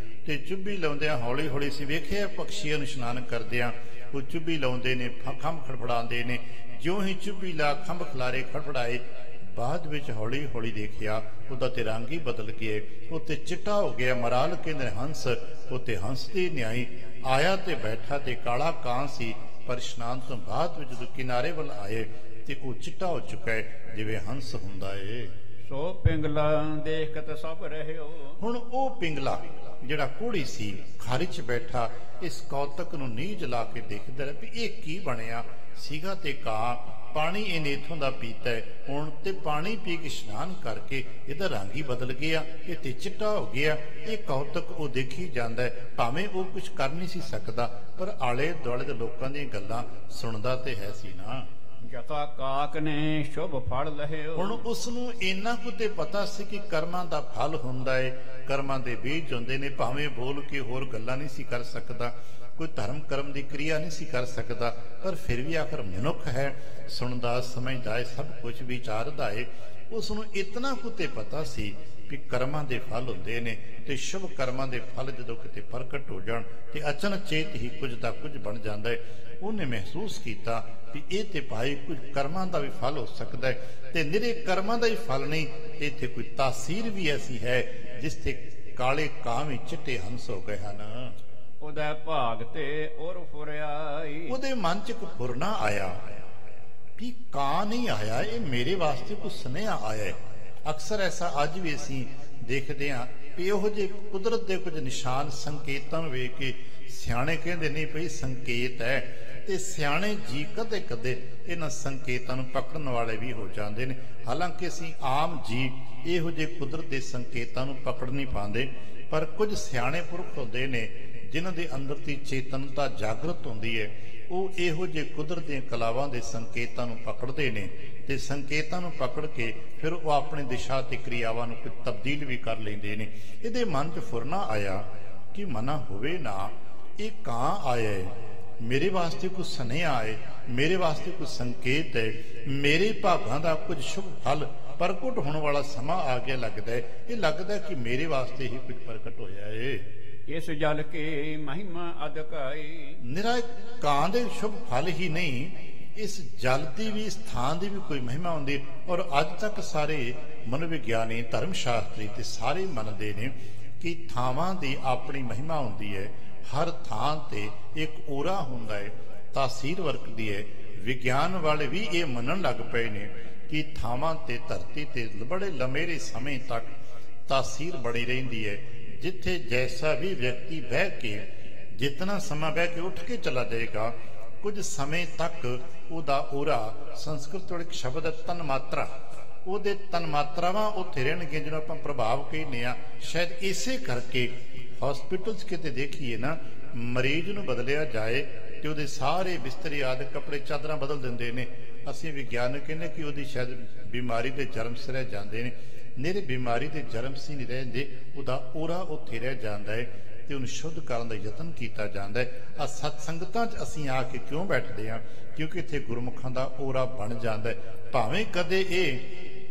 ਤੇ ਚੁੱਭੀ ਲਾਉਂਦਿਆਂ ਹੌਲੀ ਹੌਲੀ ਸੀ ਵੇਖਿਆ ਪਕਸ਼ੀਆਂ ਨੂੰ ਇਸ਼ਨਾਨ ਕਰਦਿਆਂ ਉਹ ਚੁੱਭੀ ਲਾਉਂਦੇ ਨੇ, ਖੰਭ ਖੜਫੜਾਉਂਦੇ ਨੇ। ਜਿਉਂ ਹੀ ਚੁੱਭੀ ਲਾ ਖੰਭ ਖਲਾਰੇ ਖੜਫੜਾਏ, ਬਾਅਦ ਵਿੱਚ ਹੌਲੀ ਹੌਲੀ ਦੇਖਿਆ ਉਹਦਾ ਤੇ ਰੰਗ ਹੀ ਬਦਲ ਗਿਆ, ਉੱਤੇ ਚਿੱਟਾ ਹੋ ਗਿਆ। ਮਰਾਲ ਕਹਿੰਦੇ ਹੰਸ, ਉੱਤੇ ਹੰਸ ਦੀ ਨਿਆਈ ਆਇਆ ਤੇ ਬੈਠਾ ਤੇ ਕਾਲਾ ਕਾਂ ਸੀ, ਪਰ ਇਸ਼ਨਾਨ ਤੋਂ ਬਾਅਦ ਵਿੱਚ ਜਦੋਂ ਕਿਨਾਰੇ ਵੱਲ ਆਏ ਤੇ ਉਹ ਚਿੱਟਾ ਹੋ ਚੁੱਕਾ ਹੈ ਜਿਵੇਂ ਹੰਸ ਹੁੰਦਾ ਏ। ਸੋ ਪਿੰਗਲਾ ਦੇਖਤ ਸਭ ਰਹਿਓ। ਹੁਣ ਉਹ ਪਿੰਗਲਾ ਜਿਹੜਾ ਕੋੜੀ ਸੀ ਖਾਰੀ ਚ ਬੈਠਾ, ਇਸ ਕੌਤਕ ਨੂੰ ਨੀਝ ਲਾ ਕੇ ਦੇਖਦਾ ਰਿਹਾ ਵੀ ਇਹ ਕੀ ਬਣਿਆ ਸੀਗਾ। ਤੇ ਕਾਂ ਪਾਣੀ ਇਹਨੇ ਇੱਥੋਂ ਦਾ ਪੀਤਾ ਹੈ ਹੁਣ, ਤੇ ਪਾਣੀ ਪੀ ਕੇ ਇਸ਼ਨਾਨ ਕਰਕੇ ਇਹਦਾ ਰੰਗ ਹੀ ਬਦਲ ਗਿਆ, ਇਹ ਤੇ ਚਿੱਟਾ ਹੋ ਗਿਆ। ਇਹ ਕੌਤਕ ਉਹ ਦੇਖੀ ਜਾਂਦਾ ਹੈ, ਭਾਵੇਂ ਉਹ ਕੁਝ ਕਰ ਨਹੀਂ ਸੀ ਸਕਦਾ, ਪਰ ਆਲੇ ਦੁਆਲੇ ਦੇ ਲੋਕਾਂ ਦੀਆਂ ਗੱਲਾਂ ਸੁਣਦਾ ਤੇ ਹੈ ਸੀ ਨਾ। ਜਤਾ ਕਾਕ ਨੇ ਸ਼ੁਭ ਫਲ ਲਹਿਓ। ਹੁਣ ਉਸ ਨੂੰ ਇੰਨਾ ਕੁ ਤੇ ਪਤਾ ਸੀ ਕਿ ਕਰਮਾਂ ਦਾ ਫਲ ਹੁੰਦਾ ਹੈ, ਕਰਮਾਂ ਦੇ ਬੀਜ ਹੁੰਦੇ ਨੇ, ਭਾਵੇਂ ਬੋਲ ਕੇ ਹੋਰ ਗੱਲਾਂ ਨਹੀਂ ਸੀ ਕਰ ਸਕਦਾ, ਕੋਈ ਧਰਮ ਕਰਮ ਦੀ ਕਿਰਿਆ ਨਹੀਂ ਸੀ ਕਰ ਸਕਦਾ, ਪਰ ਫਿਰ ਵੀ ਆਖਰ ਮਨੁੱਖ ਹੈ, ਸੁਣਦਾ ਸਮਝਦਾ ਹੈ, ਸਭ ਕੁਝ ਵਿਚਾਰਦਾ ਹੈ। ਉਸ ਨੂੰ ਇਤਨਾ ਕੁ ਤੇ ਪਤਾ ਸੀ ਕਿ ਕਰਮਾਂ ਦੇ ਫਲ ਹੁੰਦੇ ਨੇ, ਤੇ ਸ਼ੁਭ ਕਰਮਾਂ ਦੇ ਫਲ ਜਦੋਂ ਕਿਤੇ ਪ੍ਰਗਟ ਹੋ ਜਾਣ ਤੇ ਅਚਨਚੇਤ ਹੀ ਕੁਝ ਦਾ ਕੁਝ ਬਣ ਜਾਂਦਾ ਹੈ। ਉਹਨੇ ਮਹਿਸੂਸ ਕੀਤਾ ਕਿ ਇਹ ਤੇ ਭਾਈ ਕੁਝ ਕਰਮਾਂ ਦਾ ਵੀ ਫਲ ਹੋ ਸਕਦਾ ਹੈ, ਤੇ ਨਿਰੇ ਕਰਮਾਂ ਦਾ ਹੀ ਫਲ ਨਹੀਂ, ਇੱਥੇ ਕੋਈ ਤਾਸੀਰ ਵੀ ਐਸੀ ਹੈ ਜਿਸ ਤੇ ਕਾਲੇ ਕਾਂ ਵੀ ਚਿੱਟੇ ਹੰਸ ਹੋ ਗਏ ਹਨ। ਉਹਦਾ ਭਾਗ ਤੇ ਔਰ ਫੁਰਿਆਈ। ਉਹਦੇ ਮਨ ਚ ਇੱਕ ਫੁਰਨਾ ਆਇਆ ਵੀ ਕਾਂ ਨਹੀਂ ਆਇਆ, ਇਹ ਮੇਰੇ ਵਾਸਤੇ ਕੋਈ ਸੁਨੇਹਾ ਆਇਆ ਹੈ। ਅਕਸਰ ਐਸਾ ਅੱਜ ਵੀ ਅਸੀਂ ਦੇਖਦੇ ਹਾਂ ਵੀ ਇਹੋ ਜਿਹੇ ਕੁਦਰਤ ਦੇ ਕੁਝ ਨਿਸ਼ਾਨ ਸੰਕੇਤਾਂ ਨੂੰ ਵੇਖ ਕੇ ਸਿਆਣੇ ਕਹਿੰਦੇ ਨਹੀਂ ਭਈ ਸੰਕੇਤ ਹੈ, ਤੇ ਸਿਆਣੇ ਜੀ ਕਦੇ ਕਦੇ ਇਹਨਾਂ ਸੰਕੇਤਾਂ ਨੂੰ ਪਕੜਨ ਵਾਲੇ ਵੀ ਹੋ ਜਾਂਦੇ ਨੇ। ਹਾਲਾਂਕਿ ਅਸੀਂ ਆਮ ਜੀ ਇਹੋ ਜਿਹੇ ਕੁਦਰਤ ਦੇ ਸੰਕੇਤਾਂ ਨੂੰ ਪਕੜ ਨਹੀਂ ਪਾਉਂਦੇ, ਪਰ ਕੁਝ ਸਿਆਣੇ ਪੁਰਖ ਹੁੰਦੇ ਨੇ ਜਿਨ੍ਹਾਂ ਦੇ ਅੰਦਰ ਦੀ ਚੇਤਨਤਾ ਜਾਗਰਤ ਹੁੰਦੀ ਹੈ, ਉਹ ਇਹੋ ਜਿਹੇ ਕੁਦਰਤ ਦੀਆਂ ਕਲਾਵਾਂ ਦੇ ਸੰਕੇਤਾਂ ਨੂੰ ਪਕੜਦੇ ਨੇ, ਤੇ ਸੰਕੇਤਾਂ ਨੂੰ ਪਕੜ ਕੇ ਫਿਰ ਉਹ ਆਪਣੀ ਦਿਸ਼ਾ ਤੇ ਕਿਰਿਆਵਾਂ ਨੂੰ ਤਬਦੀਲ ਵੀ ਕਰ ਲੈਂਦੇ ਨੇ। ਇਹਦੇ ਮਨ 'ਚ ਫੁਰਨਾ ਆਇਆ ਕਿ ਮਨਾ ਹੋਵੇ ਨਾ, ਇਹ ਕਾਂ ਆਇਆ ਹੈ, ਮੇਰੇ ਵਾਸਤੇ ਕੋਈ ਸੁਨੇਹਾ ਹੈ, ਮੇਰੇ ਵਾਸਤੇ ਕੋਈ ਸੰਕੇਤ ਹੈ, ਮੇਰੇ ਭਾਗਾਂ ਦਾ ਕੁਝ ਸ਼ੁਭ ਫਲ ਪ੍ਰਗਟ ਹੋਣ ਵਾਲਾ ਸਮਾਂ ਆ ਗਿਆ ਲੱਗਦਾ ਹੈ। ਇਹ ਲੱਗਦਾ ਕਿ ਮੇਰੇ ਵਾਸਤੇ ਹੀ ਕੁਝ ਪ੍ਰਗਟ ਹੋਇਆ ਹੈ। ਇਸ ਜਲ ਕੇ ਮਹਿਮਾ ਅਧਿਕਾਈ। ਨਿਰਾ ਕਾਂ ਦੇ ਸ਼ੁਭ ਫਲ ਹੀ ਨਹੀਂ, ਇਸ ਜਲ ਦੀ ਵੀ, ਇਸ ਥਾਂ ਦੀ ਵੀ ਕੋਈ ਮਹਿਮਾ ਹੁੰਦੀ। ਔਰ ਅੱਜ ਤੱਕ ਸਾਰੇ ਮਨੋਵਿਗਿਆਨੀ, ਧਰਮ ਸ਼ਾਸਤਰੀ ਤੇ ਸਾਰੇ ਮੰਨਦੇ ਨੇ ਕਿ ਥਾਵਾਂ ਦੀ ਆਪਣੀ ਮਹਿਮਾ ਹੁੰਦੀ ਹੈ। ਹਰ ਥਾਂ ਤੇ ਇੱਕ ਔਰਾ ਹੁੰਦਾ ਹੈ, ਤਾਸੀਰ ਵਰਤਦੀ ਹੈ। ਵਿਗਿਆਨ ਵਾਲੇ ਵੀ ਇਹ ਮੰਨਣ ਲੱਗ ਪਏ ਨੇ ਕਿ ਥਾਵਾਂ ਤੇ ਧਰਤੀ ਤੇ ਬੜੇ ਲੰਮੇਰੇ ਸਮੇਂ ਤੱਕ ਤਾਸੀਰ ਬਣੀ ਰਹਿੰਦੀ ਹੈ। ਜਿੱਥੇ ਜੈਸਾ ਵੀ ਵਿਅਕਤੀ ਬਹਿ ਕੇ, ਜਿਤਨਾ ਸਮਾਂ ਬਹਿ ਕੇ ਉੱਠ ਕੇ ਚਲਾ ਜਾਏਗਾ, ਕੁਝ ਸਮੇਂ ਤੱਕ ਉਹਦਾ ਔਰਾ, ਸੰਸਕ੍ਰਿਤ ਵਿੱਚ ਇੱਕ ਸ਼ਬਦ ਹੈ ਤਨ ਮਾਤਰਾ, ਉਹਦੇ ਤਨ ਮਾਤਰਾਵਾਂ ਉੱਥੇ ਰਹਿਣਗੀਆਂ, ਜਿਹਨੂੰ ਆਪਾਂ ਪ੍ਰਭਾਵ ਕਹਿੰਦੇ ਆ। ਸ਼ਾਇਦ ਇਸੇ ਕਰਕੇ ਹਸਪੀਟਲ 'ਚ ਕਿਤੇ ਦੇਖੀਏ ਨਾ, ਮਰੀਜ਼ ਨੂੰ ਬਦਲਿਆ ਜਾਏ ਤੇ ਉਹਦੇ ਸਾਰੇ ਬਿਸਤਰੇ ਆਦਿ ਕੱਪੜੇ ਚਾਦਰਾਂ ਬਦਲ ਦਿੰਦੇ ਨੇ। ਅਸੀਂ ਵਿਗਿਆਨਕ ਕਹਿੰਦੇ ਕਿ ਉਹਦੀ ਸ਼ਾਇਦ ਬਿਮਾਰੀ ਦੇ ਜਰਮ ਰਹਿ ਜਾਂਦੇ ਨੇ। ਨਿਰੇ ਬਿਮਾਰੀ ਦੇ ਜਰਮ ਸੀ ਨਹੀਂ ਰਹਿੰਦੇ, ਉਹਦਾ ਔਰਾ ਉੱਥੇ ਰਹਿ ਜਾਂਦਾ ਹੈ ਤੇ ਉਹਨੂੰ ਸ਼ੁੱਧ ਕਰਨ ਦਾ ਯਤਨ ਕੀਤਾ ਜਾਂਦਾ ਹੈ। ਆ ਸਤ ਸੰਗਤਾਂ 'ਚ ਅਸੀਂ ਆ ਕੇ ਕਿਉਂ ਬੈਠਦੇ ਹਾਂ? ਕਿਉਂਕਿ ਇੱਥੇ ਗੁਰਮੁਖਾਂ ਦਾ ਔਰਾ ਬਣ ਜਾਂਦਾ ਹੈ। ਭਾਵੇਂ ਕਦੇ ਇਹ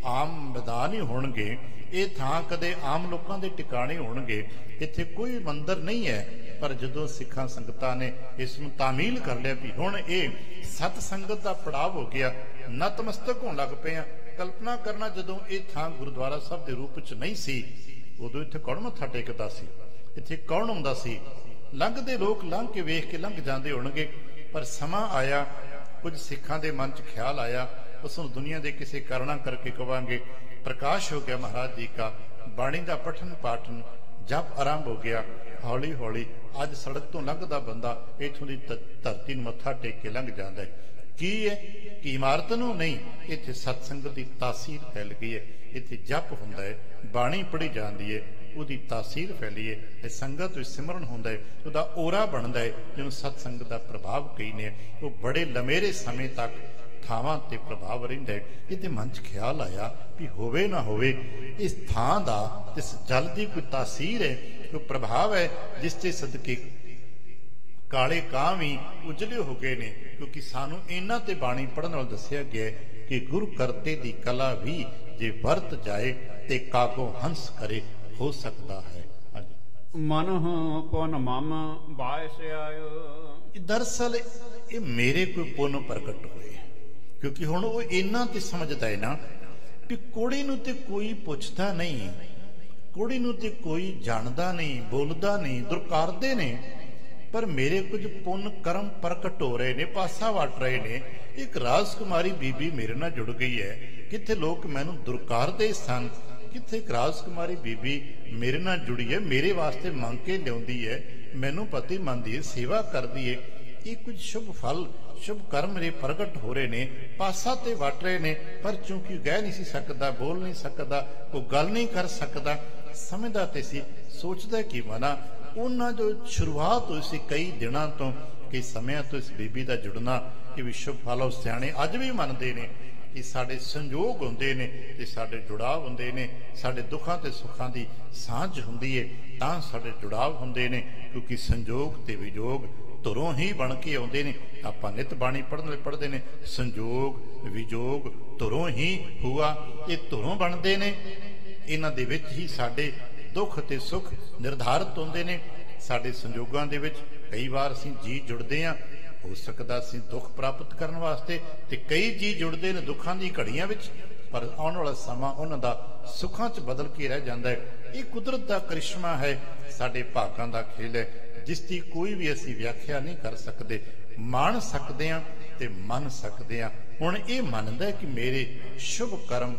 ਆਮ ਮੈਦਾਨ ਹੀ ਹੋਣਗੇ, ਇਹ ਥਾਂ ਕਦੇ ਆਮ ਲੋਕਾਂ ਦੇ ਟਿਕਾਣੇ ਹੋਣਗੇ, ਇੱਥੇ ਕੋਈ ਮੰਦਰ ਨਹੀਂ ਹੈ। ਪਰ ਜਦੋਂ ਸਿੱਖਾਂ ਸੰਗਤਾਂ ਨੇ ਇਸ ਨੂੰ ਤਾਮੀਲ ਕਰ ਲਿਆ ਵੀ ਹੁਣ ਇਹ ਸਤ ਸੰਗਤ ਦਾ ਪੜਾਅ ਹੋ ਗਿਆ, ਨਤਮਸਤਕ ਹੋਣ ਲੱਗ ਪਏ ਆ। ਕਲਪਨਾ ਕਰਨਾ, ਜਦੋਂ ਇਹ ਥਾਂ ਗੁਰਦੁਆਰਾ ਸਾਹਿਬ ਦੇ ਰੂਪ ਚ ਨਹੀਂ ਸੀ, ਉਦੋਂ ਇੱਥੇ ਕੌਣ ਮੱਥਾ ਟੇਕਦਾ ਸੀ? ਇੱਥੇ ਕੌਣ ਆਉਂਦਾ ਸੀ? ਲੰਘਦੇ ਲੋਕ ਲੰਘ ਕੇ ਵੇਖ ਕੇ ਲੰਘ ਜਾਂਦੇ ਹੋਣਗੇ। ਪਰ ਸਮਾਂ ਆਇਆ, ਕੁਝ ਸਿੱਖਾਂ ਦੇ ਮਨ ਚ ਖਿਆਲ ਆਇਆ, ਉਸ ਨੂੰ ਦੁਨੀਆ ਦੇ ਕਿਸੇ ਕਾਰਨਾਂ ਕਰਕੇ ਕਵਾਂਗੇ ਪ੍ਰਕਾਸ਼ ਹੋ ਗਿਆ ਮਹਾਰਾਜ ਜੀ ਦਾ। ਬਾਣੀ ਦਾ ਪਠਨ ਪਾਠਨ ਜਪ ਆਰੰਭ ਹੋ ਗਿਆ। ਹੌਲੀ ਹੌਲੀ ਅੱਜ ਸੜਕ ਤੋਂ ਲੰਘਦਾ ਬੰਦਾ ਇੱਥੋਂ ਦੀ ਧਰਤੀ ਨੂੰ ਮੱਥਾ ਟੇਕ ਕੇ ਲੰਘ ਜਾਂਦਾ ਹੈ। ਕੀ ਹੈ ਕਿ ਇਮਾਰਤ ਨੂੰ ਨਹੀਂ, ਇੱਥੇ ਸਤਸੰਗਤ ਦੀ ਤਾਸੀਰ ਫੈਲ ਗਈ ਹੈ। ਇੱਥੇ ਜਪ ਹੁੰਦਾ ਹੈ, ਬਾਣੀ ਪੜ੍ਹੀ ਜਾਂਦੀ ਹੈ, ਉਹਦੀ ਤਾਸੀਰ ਫੈਲੀ ਹੈ, ਤੇ ਸੰਗਤ ਵਿੱਚ ਸਿਮਰਨ ਹੁੰਦਾ ਹੈ, ਉਹਦਾ ਔਰਾ ਬਣਦਾ ਹੈ, ਜਿਹਨੂੰ ਸਤਸੰਗਤ ਦਾ ਪ੍ਰਭਾਵ ਕਹਿੰਦੇ ਆ। ਉਹ ਬੜੇ ਲੰਮੇਰੇ ਸਮੇਂ ਤੱਕ ਥਾਵਾਂ ਤੇ ਪ੍ਰਭਾਵ ਰਹਿੰਦਾ ਹੈ। ਇਹਦੇ ਮਨ 'ਚ ਖਿਆਲ ਆਇਆ ਵੀ ਹੋਵੇ ਨਾ ਹੋਵੇ ਇਸ ਥਾਂ ਦਾ, ਇਸ ਜਲ ਦੀ ਕੋਈ ਤਾਸੀਰ ਹੈ, ਕੋਈ ਪ੍ਰਭਾਵ ਹੈ, ਜਿਸ ਤੇ ਸਦਕੇ ਕਾਲੇ ਕਾਂ ਵੀ ਉਜਲੇ ਹੋ ਗਏ ਨੇ। ਕਿਉਂਕਿ ਸਾਨੂੰ ਇਹਨਾਂ ਤੇ ਬਾਣੀ ਪੜ੍ਹਨ ਨਾਲ ਦੱਸਿਆ ਗਿਆ ਕਿ ਗੁਰੂ ਕਰਤੇ ਦੀ ਕਲਾ ਵੀ ਜੇ ਵਰਤ ਜਾਏ ਤੇ ਕਾਗੋ ਹੰਸ ਕਰੇ ਹੋ ਸਕਦਾ ਹੈ। ਮਨ ਪੁਨ ਮਮ ਬਾਇਸ ਆਇਓ। ਦਰਅਸਲ ਇਹ ਮੇਰੇ ਕੋਈ ਪੁੰਨ ਪ੍ਰਗਟ ਹੋਏ, ਕਿਉਂਕਿ ਹੁਣ ਉਹ ਇਹਨਾਂ ਤੇ ਸਮਝਦਾ ਹੈ ਨਾ ਵੀ ਕੋੜੀ ਨੂੰ ਤੇ ਕੋਈ ਪੁੱਛਦਾ ਨਹੀਂ, ਕੋੜੀ ਨੂੰ ਤੇ ਕੋਈ ਜਾਣਦਾ ਨਹੀਂ, ਬੋਲਦਾ ਨਹੀਂ, ਦੁਰਕਾਰਦੇ ਨੇ। ਪਰ ਮੇਰੇ ਕੁਝ ਪੁੰਨ ਕਰਮ ਪ੍ਰਗਟ ਹੋ ਰਹੇ ਨੇ, ਪਾਸਾ ਵਟ ਰਹੇ ਨੇ। ਇੱਕ ਰਾਜਕੁਮਾਰੀ ਬੀਬੀ ਮੇਰੇ ਨਾਲ ਜੁੜ ਗਈ ਹੈ। ਕਿੱਥੇ ਲੋਕ ਮੈਨੂੰ ਦੁਰਕਾਰਦੇ ਸਨ, ਕਿੱਥੇ ਇੱਕ ਰਾਜਕੁਮਾਰੀ ਬੀਬੀ ਮੇਰੇ ਨਾਲ ਜੁੜੀ ਹੈ, ਮੇਰੇ ਵਾਸਤੇ ਮੰਗ ਕੇ ਲਿਆਉਂਦੀ ਹੈ, ਮੈਨੂੰ ਪਤੀ ਮੰਨਦੀ ਹੈ, ਸੇਵਾ ਕਰਦੀ ਹੈ। ਇਹ ਕੁਝ ਸ਼ੁਭ ਫਲ, ਸ਼ੁਭ ਕਰਮ ਮੇਰੇ ਪ੍ਰਗਟ ਹੋ ਰਹੇ ਨੇ, ਪਾਸਾ ਤੇ ਵਟ ਰਹੇ ਨੇ। ਪਰ ਚੂੰਕਿ ਕਹਿ ਨਹੀਂ ਸੀ ਸਕਦਾ, ਬੋਲ ਨਹੀਂ ਸਕਦਾ, ਕੋਈ ਗੱਲ ਨਹੀਂ ਕਰ ਸਕਦਾ, ਸਮਝਦਾ ਤੇ ਸੀ, ਸੋਚਦਾ ਕਿ ਮਨਾ ਉਹਨਾਂ ਜੋ ਸ਼ੁਰੂਆਤ ਹੋਈ ਸੀ ਕਈ ਦਿਨਾਂ ਤੋਂ, ਕਈ ਸਮਿਆਂ ਤੋਂ ਇਸ ਬੀਬੀ ਦਾ ਜੁੜਨਾ ਇਹ ਵੀ ਸ਼ੁਭ ਫਲ। ਉਹ ਸਿਆਣੇ ਅੱਜ ਵੀ ਮੰਨਦੇ ਨੇ ਕਿ ਸਾਡੇ ਸੰਜੋਗ ਹੁੰਦੇ ਨੇ ਤੇ ਸਾਡੇ ਜੁੜਾਵ ਹੁੰਦੇ ਨੇ, ਸਾਡੇ ਦੁੱਖਾਂ ਤੇ ਸੁੱਖਾਂ ਦੀ ਸਾਂਝ ਹੁੰਦੀ ਹੈ ਤਾਂ ਸਾਡੇ ਜੁੜਾਵ ਹੁੰਦੇ ਨੇ। ਕਿਉਂਕਿ ਸੰਜੋਗ ਤੇ ਵਿਜੋਗ ਧੁਰੋਂ ਹੀ ਬਣ ਕੇ ਆਉਂਦੇ ਨੇ। ਆਪਾਂ ਨਿਤ ਬਾਣੀ ਪੜ੍ਹਦੇ ਨੇ, ਸੰਜੋਗ ਵਿਜੋਗ ਧੁਰੋਂ ਹੀ ਹੁਆ, ਇਹ ਧੁਰੋਂ ਬਣਦੇ ਨੇ। ਇਹਨਾਂ ਦੇ ਵਿੱਚ ਹੀ ਸਾਡੇ ਦੁੱਖ ਤੇ ਸੁੱਖ ਨਿਰਧਾਰਿਤ ਹੁੰਦੇ ਨੇ। ਸਾਡੇ ਸੰਜੋਗਾਂ ਦੇ ਵਿੱਚ ਕਈ ਵਾਰ ਅਸੀਂ ਜੀ ਜੁੜਦੇ ਹਾਂ, ਹੋ ਸਕਦਾ ਅਸੀਂ ਦੁੱਖ ਪ੍ਰਾਪਤ ਕਰਨ ਵਾਸਤੇ, ਤੇ ਕਈ ਜੀ ਜੁੜਦੇ ਨੇ ਦੁੱਖਾਂ ਦੀ ਘੜੀਆਂ ਵਿੱਚ, ਪਰ ਆਉਣ ਵਾਲਾ ਸਮਾਂ ਉਹਨਾਂ ਦਾ ਸੁੱਖਾਂ 'ਚ ਬਦਲ ਕੇ ਰਹਿ ਜਾਂਦਾ ਹੈ। ਇਹ ਕੁਦਰਤ ਦਾ ਕਰਿਸ਼ਮਾ ਹੈ, ਸਾਡੇ ਭਾਗਾਂ ਦਾ ਖੇਲ ਹੈ, ਜਿਸ ਦੀ ਕੋਈ ਵੀ ਅਸੀਂ ਵਿਆਖਿਆ ਨਹੀਂ ਕਰ ਸਕਦੇ। ਮੰਨ ਸਕਦੇ ਹਾਂ ਤੇ ਮੰਨ ਸਕਦੇ ਹਾਂ। ਹੁਣ ਇਹ ਮੰਨਦਾ ਕਿ ਮੇਰੇ ਸ਼ੁਭ ਕਰਮ,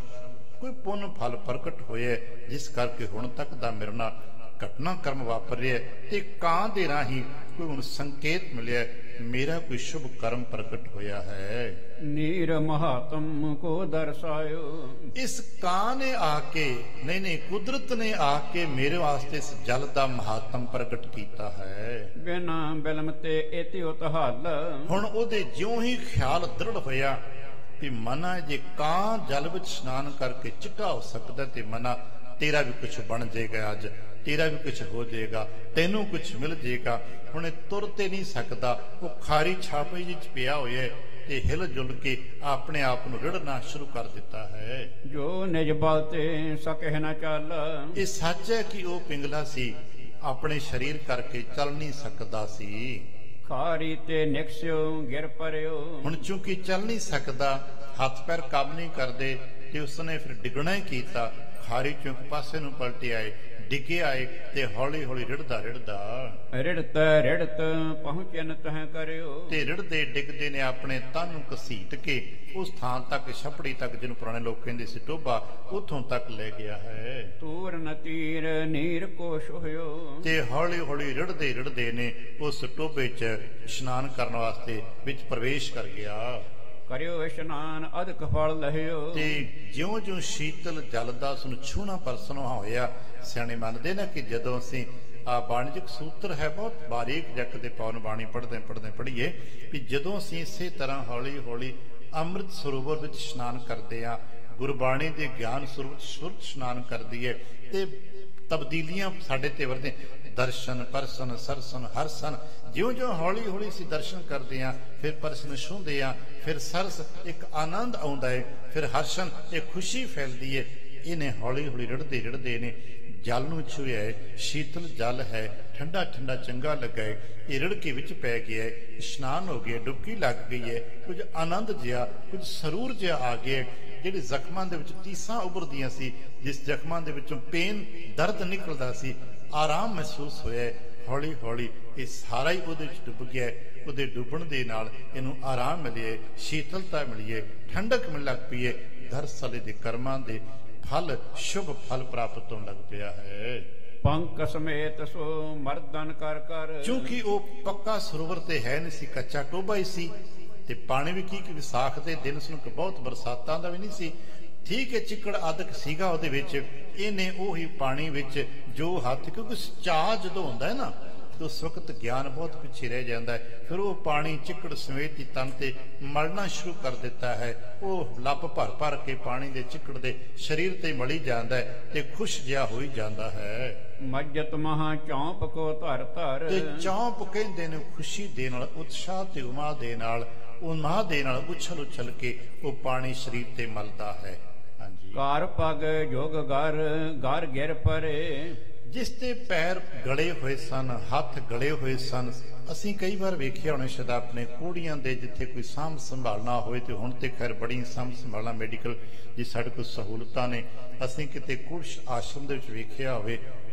ਕੋਈ ਪੁੰਨ ਫਲ ਪ੍ਰਗਟ ਹੋਇਆ, ਜਿਸ ਕਰਕੇ ਹੁਣ ਤੱਕ ਦਾ ਮੇਰੇ ਨਾਲ ਘਟਨਾ ਕਰਮ ਵਾਪਰ ਰਿਹਾ, ਤੇ ਕਾਂ ਦੇ ਰਾਹੀਂ ਕੋਈ ਹੁਣ ਸੰਕੇਤ ਮਿਲਿਆ, ਮੇਰਾ ਕੋਈ ਸ਼ੁਭ ਕਰਮ ਪ੍ਰਗਟ ਹੋਇਆ ਹੈ। ਨੀਰ ਮਹਾਤਮ ਕੋ ਦਰਸਾਇਓ। ਇਸ ਕਾਂ ਨੇ ਆ ਕੇ, ਨਹੀਂ ਕੁਦਰਤ ਨੇ ਆ ਕੇ ਮੇਰੇ ਵਾਸਤੇ ਇਸ ਜਲ ਦਾ ਮਹਾਤਮ ਪ੍ਰਗਟ ਕੀਤਾ ਹੈ। ਬਿਨਾ ਬਿਲਮ ਤੇ ਇਤਿ ਉਤ ਹਲ। ਹੁਣ ਉਹਦੇ ਜਿਉਂ ਹੀ ਖਿਆਲ ਦ੍ਰਿੜ ਹੋਇਆ ਕਿ ਮਨਾ ਜੇ ਕਾਂ ਜਲ ਵਿੱਚ ਇਸ਼ਨਾਨ ਕਰਕੇ ਚਿੱਟਾ ਹੋ ਸਕਦਾ, ਤੇ ਮਨਾ ਤੇਰਾ ਵੀ ਕੁਛ ਬਣ ਜਾਏਗਾ, ਅੱਜ ਤੇਰਾ ਵੀ ਕੁਛ ਹੋ ਜਾਏਗਾ, ਤੈਨੂੰ ਕੁਛ ਮਿਲ ਜਾਏਗਾ। ਹੁਣ ਇਹ ਤੁਰ ਤੇ ਨਹੀਂ ਸਕਦਾ, ਉਹ ਖਾਰੀ ਛਾਪੇ ਜਿਹੀ 'ਚ ਪਿਆ ਹੋਇਆ ਤੇ ਹਿਲ ਜੁਲ ਕੇ ਆਪਣੇ ਆਪ ਨੂੰ ਰਿੜਨਾ ਸ਼ੁਰੂ ਕਰ ਦਿੱਤਾ ਹੈ। ਜੋ ਨਿਜ ਬਲ ਤੇ ਸਕਹਿ ਨਾ ਚੱਲ। ਇਹ ਸੱਚ ਹੈ ਕਿ ਉਹ ਪਿੰਗਲਾ ਸੀ, ਆਪਣੇ ਸਰੀਰ ਕਰਕੇ ਚੱਲ ਨਹੀਂ ਸਕਦਾ ਸੀ। ਖਾਰੀ ਤੇ ਨਿਕਸਿਓ ਗਿਰ ਪਰਿਓ। ਹੁਣ ਚੂੰਕਿ ਚੱਲ ਨਹੀਂ ਸਕਦਾ, ਹੱਥ ਪੈਰ ਕੰਮ ਨਹੀਂ ਕਰਦੇ, ਤੇ ਉਸਨੇ ਫਿਰ ਡਿੱਗਣਾ ਹੀ ਕੀਤਾ। ਖਾਰੀ ਚੋਂ ਪਾਸੇ ਨੂੰ ਪਲਟੇ ਆਏ, ਡਿੱਗੇ ਆਏ, ਤੇ ਹੌਲੀ ਹੌਲੀ ਰਿੜਦਾ ਰਿੜਤ ਪਹੁੰਚਨ ਤਹ ਕਰਿਓ। ਤੇ ਰਿੜਦੇ ਡਿੱਗਦੇ ਨੇ ਆਪਣੇ ਤਨ ਨੂੰ ਘਸੀਟ ਕੇ ਉਸ ਥਾਂ ਤੱਕ, ਛਪੜੀ ਤੱਕ, ਜਿਹਨੂੰ ਪੁਰਾਣੇ ਲੋਕ ਕਹਿੰਦੇ ਸੀ ਟੋਭਾ, ਉੱਥੋਂ ਤੱਕ ਲੈ ਗਿਆ ਹੈ। ਤੂਰ ਨਤੀਰ ਨੀਰ ਕੋਸ਼ ਹੋਇਓ। ਤੇ ਹੌਲੀ ਹੌਲੀ ਰਿੜਦੇ ਨੇ ਉਸ ਟੋਭੇ 'ਚ ਇਸ਼ਨਾਨ ਕਰਨ ਵਾਸਤੇ ਵਿੱਚ ਪ੍ਰਵੇਸ਼ ਕਰ ਗਿਆ। ਕਰਿਓ ਇਸ਼ਨਾਨ ਅਦਕ ਫਲ ਲਹਿਓ। ਤੇ ਜਿਉਂ ਸ਼ੀਤਲ ਜਲ ਦਾ ਉਸਨੂੰ ਛੂਹਣਾ ਪਰਸਨੋਂ ਹੋਇਆ। ਸਿਆਣੇ ਮੰਨਦੇ ਨੇ ਕਿ ਜਦੋਂ ਅਸੀਂ ਆ ਬਾਣਿਜਕ ਸੂਤਰ ਹੈ, ਬਹੁਤ ਬਾਰੀਕ ਜੱਕ ਦੇ ਪੌਨ ਬਾਣੀ ਪੜ੍ਹਦੇ ਪੜ੍ਹੀਏ, ਵੀ ਜਦੋਂ ਅਸੀਂ ਇਸੇ ਤਰ੍ਹਾਂ ਹੌਲੀ ਹੌਲੀ ਅੰਮ੍ਰਿਤ ਸਰੋਵਰ ਵਿੱਚ ਇਸ਼ਨਾਨ ਕਰਦੇ ਹਾਂ, ਗੁਰਬਾਣੀ ਦੇ ਗਿਆਨ ਸਰੋਵਰ ਸੁਰਤ ਇਸ਼ਨਾਨ ਕਰਦੀ ਹੈ, ਤੇ ਤਬਦੀਲੀਆਂ ਸਾਡੇ ਤੇ ਵਰਤੇ, ਦਰਸ਼ਨ, ਪਰਸਨ, ਸਰਸਨ, ਹਰਸਨ। ਜਿਉਂ ਹੌਲੀ ਹੌਲੀ ਅਸੀਂ ਦਰਸ਼ਨ ਕਰਦੇ ਹਾਂ, ਫਿਰ ਪਰਸਨ ਛੂਹਦੇ ਹਾਂ, ਫਿਰ ਸਰਸ ਇੱਕ ਆਨੰਦ ਆਉਂਦਾ ਹੈ, ਫਿਰ ਹਰਸ਼ਨ ਇੱਕ ਖੁਸ਼ੀ ਫੈਲਦੀ ਹੈ। ਇਹਨੇ ਹੌਲੀ ਹੌਲੀ ਰਿੜਦੇ ਨੇ ਜਲ ਨੂੰ ਛੂਹਿਆ ਹੈ, ਸ਼ੀਤਲ ਜਲ ਹੈ, ਠੰਡਾ ਠੰਡਾ ਚੰਗਾ ਲੱਗਾ ਹੈ, ਇਹ ਰਿੜਕੇ ਵਿੱਚ ਪੈ ਗਿਆ ਹੈ, ਇਸ਼ਨਾਨ ਹੋ ਗਿਆ, ਡੁਬਕੀ ਲੱਗ ਗਈ ਹੈ, ਕੁਝ ਆਨੰਦ ਜਿਹਾ, ਕੁਝ ਸਰੂਰ ਜਿਹਾ ਆ ਗਿਆ। ਜਿਹੜੇ ਜ਼ਖਮਾਂ ਦੇ ਵਿੱਚ ਟੀਸਾਂ ਉਭਰਦੀਆਂ ਸੀ, ਜਿਸ ਜ਼ਖਮਾਂ ਦੇ ਵਿੱਚੋਂ ਪੇਨ ਦਰਦ ਨਿਕਲਦਾ ਸੀ, ਆਰਾਮ ਮਹਿਸੂਸ ਹੋਇਆ। ਹੌਲੀ ਹੌਲੀ ਇਹ ਸਾਰਾ ਹੀ ਉਹਦੇ ਵਿੱਚ ਡੁੱਬ ਗਿਆ। ਉਹਦੇ ਡੁੱਬਣ ਦੇ ਨਾਲ ਇਹਨੂੰ ਆਰਾਮ ਮਿਲਿਆ, ਸ਼ੀਤਲਤਾ ਮਿਲੀ ਹੈ, ਠੰਡਕ ਮਿਲਣ ਲੱਗ ਪਈ ਹੈ। ਦਰਅਸਲ ਇਹਦੇ ਕਰਮਾਂ ਦੇ ਫਲ, ਸ਼ੁਭ ਫਲ ਪ੍ਰਾਪਤ ਹੋਣ ਲੱਗ ਪਿਆ ਹੈ। ਪੰਕ ਸਮੇਤ ਸੋ ਮਰਦਨ ਕਰ ਕਰ। ਕਿਉਂਕਿ ਉਹ ਪੱਕਾ ਸਰੋਵਰ ਤੇ ਹੈ ਨਹੀਂ ਸੀ, ਕੱਚਾ ਟੋਭਾ ਹੀ ਸੀ, ਤੇ ਪਾਣੀ ਵੀ ਕੀ ਵਿਸਾਖ ਦੇ ਦਿਨ ਸੀ, ਬਹੁਤ ਬਰਸਾਤਾਂ ਦਾ ਵੀ ਨਹੀਂ ਸੀ। ਠੀਕ ਹੈ, ਚਿੱਕੜ ਆਦਿਕ ਸੀਗਾ ਉਹਦੇ ਵਿੱਚ। ਇਹਨੇ ਉਹੀ ਪਾਣੀ ਵਿੱਚ ਜੋ ਹੱਥ, ਕਿਉਂਕਿ ਚਾਹ ਜਦੋਂ ਹੁੰਦਾ ਹੈ ਨਾ, ਤੇ ਉਸ ਵਕਤ ਗਿਆਨ ਬਹੁਤ ਪਿੱਛੇ ਰਹਿ ਜਾਂਦਾ ਹੈ। ਫਿਰ ਉਹ ਪਾਣੀ ਚਿੱਕੜ ਸਮੇਤ ਹੀ ਤਨ ਤੇ ਮਲਣਾ ਸ਼ੁਰੂ ਕਰ ਦਿੱਤਾ ਹੈ। ਉਹ ਲੱਪ ਭਰ ਭਰ ਕੇ ਪਾਣੀ ਦੇ ਚਿੱਕੜ ਦੇ ਸਰੀਰ ਤੇ ਮਲੀ ਜਾਂਦਾ ਹੈ ਤੇ ਖੁਸ਼ ਜਿਹਾ ਹੋਈ ਜਾਂਦਾ ਹੈ। ਮੱਜਤ ਮਹਾ ਚੌਂਪ ਕੋ ਧਰ ਧਰ। ਤੇ ਚੌਂਪ ਕਹਿੰਦੇ ਨੇ ਖੁਸ਼ੀ ਦੇ ਨਾਲ, ਉਤਸ਼ਾਹ ਤੇ ਉਮਾ ਦੇ ਨਾਲ, ਉਨ੍ਹਾਂ ਦੇ ਨਾਲ ਉਛਲ ਉਛਲ ਕੇ ਉਹ ਪਾਣੀ ਸਰੀਰ ਤੇ ਮਲਦਾ ਹੈ। ਹਾਂਜੀ, ਕਾਰ ਪਗ ਜੋਗ ਗਰ ਗਰ ਗਿਰ ਪਰੇ। ਜਿਸ ਤੇ ਪੈਰ ਗਲੇ ਹੋਏ ਸਨ, ਹੱਥ ਗਲੇ ਹੋਏ ਸਨ। ਅਸੀਂ ਕਈ ਵਾਰ ਵੇਖਿਆ ਹੋਣਾ ਸ਼ਾਇਦ ਆਪਣੇ ਕੋੜੀਆਂ ਦੇ, ਜਿੱਥੇ ਕੋਈ ਸਾਂਭ ਸੰਭਾਲਣਾ ਹੋਵੇ, ਤੇ ਹੁਣ ਤੇ ਖੈਰ ਬੜੀ ਸਾਂਭ ਸੰਭਾਲਣਾ ਮੈਡੀਕਲ ਜੀ ਸਾਡੇ ਕੋਲ ਸਹੂਲਤਾਂ ਨੇ। ਅਸੀਂ ਕਿਤੇ ਕੁਰਸ਼ ਆਸ਼ਰਮ ਦੇ ਵਿੱਚ ਵੇਖਿਆ ਹੋਵੇ,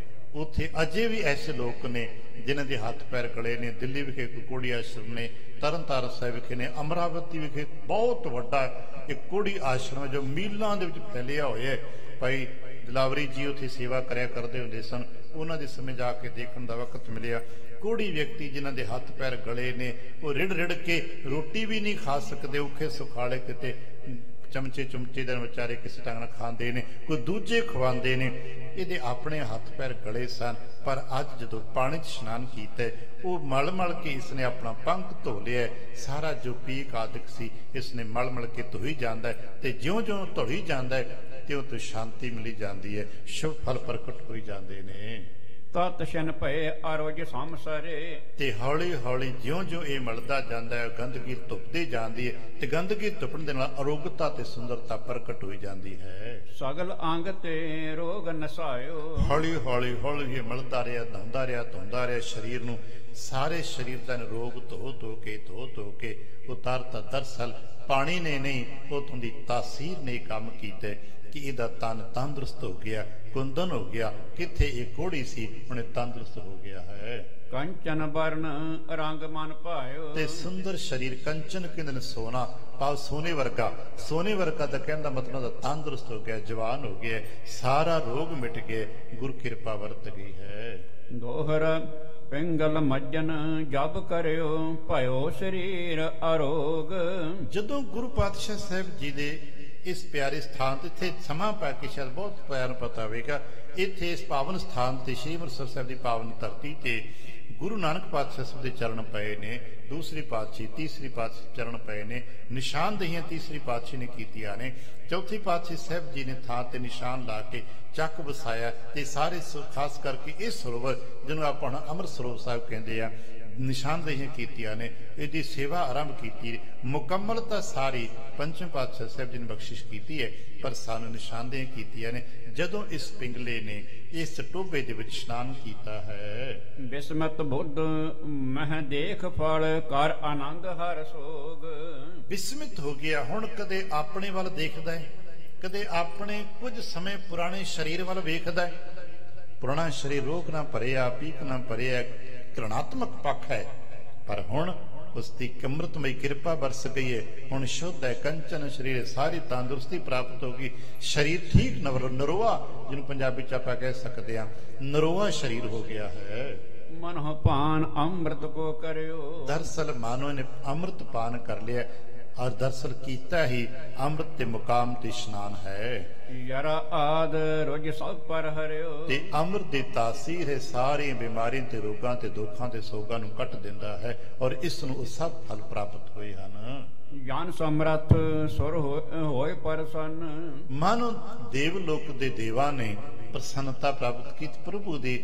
ਉੱਥੇ ਅਜੇ ਵੀ ਐਸੇ ਲੋਕ ਨੇ ਜਿਨ੍ਹਾਂ ਦੇ ਹੱਥ ਪੈਰ ਗਲੇ ਨੇ। ਦਿੱਲੀ ਵਿਖੇ ਕੋਈ ਕੋੜੀ ਆਸ਼ਰਮ ਨੇ, ਤਰਨਤਾਰਨ ਸਾਹਿਬ ਵਿਖੇ ਨੇ, ਅਮਰਾਵਤੀ ਵਿਖੇ ਬਹੁਤ ਵੱਡਾ ਇੱਕ ਕੋੜੀ ਆਸ਼ਰਮ ਹੈ ਜੋ ਮੀਲਾਂ ਦੇ ਵਿੱਚ ਫੈਲਿਆ ਹੋਇਆ ਹੈ। ਭਾਈ ਦਿਲਾਵਰੀ ਜੀ ਉੱਥੇ ਸੇਵਾ ਕਰਿਆ ਕਰਦੇ ਹੁੰਦੇ ਸਨ। ਉਹਨਾਂ ਦੇ ਸਮੇਂ ਜਾ ਕੇ ਦੇਖਣ ਦਾ ਵਕਤ ਮਿਲਿਆ। ਕੋੜੀ ਵਿਅਕਤੀ ਜਿਨ੍ਹਾਂ ਦੇ ਹੱਥ ਪੈਰ ਗਲੇ ਨੇ, ਉਹ ਰਿੜ ਰਿੜ ਕੇ ਰੋਟੀ ਵੀ ਨਹੀਂ ਖਾ ਸਕਦੇ, ਔਖੇ ਸੁਖਾਲੇ ਕਿਤੇ ਚਮਚੇ ਚੁਮਚੇ ਦੇ ਵਿਚਾਰੇ ਕਿਸੇ ਢੰਗ ਨਾਲ ਖਾਂਦੇ ਨੇ, ਕੋਈ ਦੂਜੇ ਖਵਾਉਂਦੇ ਨੇ। ਇਹਦੇ ਆਪਣੇ ਹੱਥ ਪੈਰ ਗਲੇ ਸਨ, ਪਰ ਅੱਜ ਜਦੋਂ ਪਾਣੀ 'ਚ ਇਸ਼ਨਾਨ ਕੀਤਾ, ਉਹ ਮਲ ਮਲ ਕੇ ਇਸਨੇ ਆਪਣਾ ਪੰਖ ਧੋ ਲਿਆ। ਸਾਰਾ ਜੋ ਪੀਕ ਆਦਿਕ ਸੀ ਇਸਨੇ ਮਲ ਮਲ ਕੇ ਧੋਈ ਜਾਂਦਾ ਹੈ, ਤੇ ਜਿਉਂ-ਜਿਉਂ ਧੋਈ ਜਾਂਦਾ ਹੈ ਤਿਉਂ ਤੋਂ ਸ਼ਾਂਤੀ ਮਿਲੀ ਜਾਂਦੀ ਹੈ, ਸ਼ੁਭ ਫਲ ਪ੍ਰਗਟ ਹੋਈ ਜਾਂਦੇ ਨੇ। ਤਤ ਸ਼ਨ ਭਏ ਅਰੋਜ ਸੰਸਰੇ। ਤੇ ਹੌਲੀ ਹੌਲੀ ਜਿਉਂ-ਜਿਉਂ ਇਹ ਮਲਦਾ ਜਾਂਦਾ ਹੈ, ਗੰਦਗੀ ਧੁੱਪਦੀ ਜਾਂਦੀ ਹੈ, ਤੇ ਗੰਦਗੀ ਧੁੱਪਣ ਦੇ ਨਾਲ ਅਰੋਗਤਾ ਤੇ ਸੁੰਦਰਤਾ ਪ੍ਰਗਟ ਹੋਈ ਜਾਂਦੀ ਹੈ। ਸਗਲ ਅੰਗ ਤੇ ਰੋਗ ਨਸਾਇਓ। ਹੌਲੀ ਹੌਲੀ ਹੌਲੀ ਇਹ ਮਲਦਾ ਰਿਹਾ, ਧੋਂਦਾ ਰਿਹਾ ਸਰੀਰ ਨੂੰ। ਸਾਰੇ ਸਰੀਰ ਦਾ ਰੋਗ ਧੋ ਧੋ ਕੇ ਉਤਾਰਤਾ। ਦਰਅਸਲ ਪਾਣੀ ਨੇ ਨਹੀਂ, ਉਥੋਂ ਦੀ ਤਾਸੀਰ ਨੇ ਕੰਮ ਕੀਤਾ ਕਿ ਇਹਦਾ ਤਨ ਤੰਦਰੁਸਤ ਹੋ ਗਿਆ, ਕੁੰਦਨ ਹੋ ਗਿਆ। ਕਿੱਥੇ ਇਹ ਕੋੜੀ ਸੀ, ਹੁਣ ਤੰਦਰੁਸਤ ਹੋ ਗਿਆ ਹੈ। ਕੰਚਨ ਵਰਨ ਰੰਗ ਮਨ ਭਾਇਓ। ਤੇ ਸੁੰਦਰ ਸਰੀਰ, ਕੰਚਨ ਕਹਿੰਦੇ ਨੇ ਸੋਨਾ, ਭਾਵ ਸੋਨੇ ਵਰਗਾ। ਸੋਨੇ ਵਰਗਾ ਦਾ ਕਹਿਣ ਦਾ ਮਤਲਬ ਦਾ ਤੰਦਰੁਸਤ ਹੋ ਗਿਆ, ਜਵਾਨ ਹੋ ਗਿਆ, ਸਾਰਾ ਰੋਗ ਮਿਟ ਗਿਆ, ਗੁਰ ਕਿਰਪਾ ਵਰਤ ਗਈ ਹੈ। ਦੋਹਰ ਪਿੰਗਲ ਮੱਜਨ ਜਬ ਕਰਿਓ ਭਇਓ ਸਰੀਰ ਅਰੋਗ। ਜਦੋਂ ਗੁਰੂ ਪਾਤਸ਼ਾਹ ਸਾਹਿਬ ਜੀ ਦੇ ਇਸ ਪਿਆਰੇ ਸਥਾਨ ਤੇ, ਇੱਥੇ ਸਮਾਂ ਪਾ ਕੇ ਸ਼ਾਇਦ ਬਹੁਤ ਪਿਆਰ ਪਤਾ ਹੋਵੇਗਾ, ਇੱਥੇ ਇਸ ਪਾਵਨ ਸਥਾਨ ਤੇ, ਸ੍ਰੀ ਅੰਮ੍ਰਿਤਸਰ ਸਾਹਿਬ ਦੀ ਪਾਵਨ ਧਰਤੀ ਤੇ ਗੁਰੂ ਨਾਨਕ ਪਾਤਸ਼ਾਹ ਸਾਹਿਬ ਦੇ ਚਰਨ ਪਏ ਨੇ। ਦੂਸਰੀ ਪਾਤਸ਼ਾਹੀ, ਤੀਸਰੀ ਪਾਤਸ਼ਾਹੀ ਚਰਨ ਪਏ ਨੇ। ਨਿਸ਼ਾਨਦੇਹੀਆਂ ਤੀਸਰੀ ਪਾਤਸ਼ਾਹੀ ਨੇ ਕੀਤੀਆਂ ਨੇ। ਚੌਥੀ ਪਾਤਸ਼ਾਹੀ ਸਾਹਿਬ ਜੀ ਨੇ ਥਾਂ ਤੇ ਨਿਸ਼ਾਨ ਲਾ ਕੇ ਚੱਕ ਵਸਾਇਆ। ਤੇ ਸਾਰੇ ਖਾਸ ਕਰਕੇ ਇਹ ਸਰੋਵਰ ਜਿਹਨੂੰ ਆਪਾਂ ਹੁਣ ਅੰਮ੍ਰਿਤ ਸਰੋਵਰ ਸਾਹਿਬ ਕਹਿੰਦੇ ਆ, ਨਿਸ਼ਾਨਦੇਹੀਆਂ ਕੀਤੀਆਂ ਨੇ। ਇਹਦੀ ਸੇਵਾ ਆਰੰਭ ਕੀਤੀ। ਮੁਕੰਮਲਤਾ ਸਾਰੀ ਪੰਚਮ ਪਾਤਸ਼ਾਹ ਸਾਹਿਬ ਜੀ ਨੇ ਬਖਸ਼ਿਸ਼ ਕੀਤੀ ਹੈ, ਪਰ ਸਾਨੂੰ ਨਿਸ਼ਾਨਦੇਹੀਆਂ ਕੀਤੀਆਂ ਨੇ। ਜਦੋਂ ਇਸ ਪਿੰਗਲੇ ਨੇ ਇਸ ਟੋਭੇ ਦੇ ਵਿੱਚ ਇਸ਼ਨਾਨ ਕੀਤਾ ਹੈ। ਬਿਸਮਤ ਬੁੱਧ ਮਹ ਦੇਖ ਫਲ ਕਰ ਆਨੰਦ ਹਰ ਸੋਗ। ਬਿਸਮਿਤ ਹੋ ਗਿਆ, ਹੁਣ ਕਦੇ ਆਪਣੇ ਵੱਲ ਦੇਖਦਾ ਹੈ, ਕਦੇ ਆਪਣੇ ਕੁਝ ਸਮੇਂ ਪੁਰਾਣੇ ਸਰੀਰ ਵੱਲ ਵੇਖਦਾ ਹੈ। ਪੁਰਾਣਾ ਸਰੀਰ ਰੋਗ ਨਾ ਭਰਿਆ, ਪੀਕ ਨਾ ਭਰਿਆ, ਘ੍ਰਿਣਾਤਮਕ ਪੱਖ ਹੈ, ਪਰ ਹੁਣ ਉਸ ਦੀ ਅੰਮ੍ਰਿਤਮਈ ਕਿਰਪਾ ਬਰਸ ਗਈ ਹੈ। ਹੁਣ ਸ਼ੁੱਧ ਹੈ, ਕੰਚਨ ਸਰੀਰ, ਸਾਰੀ ਤੰਦਰੁਸਤੀ ਪ੍ਰਾਪਤ ਹੋ ਗਈ। ਸਰੀਰ ਠੀਕ ਨਰੋਆ, ਜਿਹਨੂੰ ਪੰਜਾਬੀ ਚ ਆਪਾਂ ਕਹਿ ਸਕਦੇ ਹਾਂ, ਨਰੋਆ ਸਰੀਰ ਹੋ ਗਿਆ ਹੈ। ਮਨੋ ਪਾਨ ਅੰਮ੍ਰਿਤ ਕੋ ਕਰਿਓ। ਦਰਅਸਲ ਮਾਨੋ ਨੇ ਅੰਮ੍ਰਿਤ ਪਾਨ ਕਰ ਲਿਆ, ਔਰ ਦਰਅਸਲ ਕੀਤਾ ਹੀ ਅੰਮ੍ਰਿਤ ਦੇ ਮੁਕਾਮ ਤੇ ਇਸ਼ਨਾਨ ਹੈ। ਯਰਾ ਆਦ ਰੋਜ ਸਭ ਪਰ ਹਰਿਓ। ਤੇ ਅੰਮ੍ਰਿਤ ਦੀ ਤਾਸੀਰ ਹੈ, ਸਾਰੀਆਂ ਬਿਮਾਰੀਆਂ ਤੇ ਰੋਗਾਂ ਤੇ ਦੁੱਖਾਂ ਤੇ ਸੋਗਾਂ ਨੂੰ ਕੱਟ ਦਿੰਦਾ ਹੈ, ਔਰ ਇਸ ਨੂੰ ਸਭ ਫਲ ਪ੍ਰਾਪਤ ਹੋਏ ਹਨ। ਗਿਆਨ ਸਮਰੱਥ ਸੁਰ ਹੋਏ ਪ੍ਰਸੰਨ। ਮਾਨੋ ਦੇਵ ਲੋਕ ਦੇ ਦੇਵਾਂ ਨੇ ਪ੍ਰਸੰਨਤਾ ਪ੍ਰਾਪਤ ਕੀਤੀ, ਪ੍ਰਭੂ ਦੀ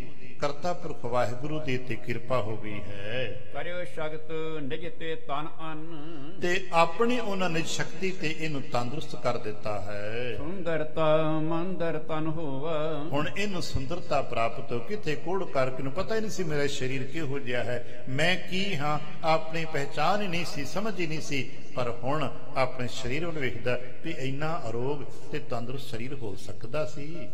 ਕਰਤਾ ਪੁਰਖ ਵਾਹਿਗੁਰੂ ਦੀ ਤੇ ਕਿਰਪਾ ਹੋ ਗਈ ਹੈ ਕਰਿਓ ਸ਼ਗਤ ਨਿਜ ਤੇ ਤਨ ਅੰਨ ਤੇ ਆਪਣੀ ਉਹਨਾਂ ਨਿਜ ਸ਼ਕਤੀ ਤੇ ਇਹਨੂੰ ਤੰਦਰੁਸਤ ਕਰ ਦਿੱਤਾ ਹੈ। ਸੁੰਦਰਤਾ ਮੰਦਰ ਤਨ ਹੋਵਾ ਹੁਣ ਇਹਨੂੰ ਸੁੰਦਰਤਾ ਪ੍ਰਾਪਤ ਹੋ, ਕਿਤੇ ਕੋੜ ਕਰਕੇ ਨੂੰ ਪਤਾ ਹੀ ਨਹੀਂ ਸੀ ਮੇਰਾ ਸਰੀਰ ਕਿਹੋ ਜਿਹਾ ਹੈ, ਮੈਂ ਕੀ ਹਾਂ, ਆਪਣੀ ਪਹਿਚਾਨ ਹੀ ਨਹੀਂ ਸੀ, ਸਮਝ ਹੀ ਨਹੀਂ ਸੀ। ਪਰ ਹੁਣ ਆਪਣੇ ਸਰੀਰ ਨੂੰ ਵੇਖਦਾ ਵੀ ਇੰਨਾ ਅਰੋਗ ਤੇ ਤੰਦਰੁਸਤ ਸਰੀਰ ਹੋ ਸਕਦਾ ਸੀ।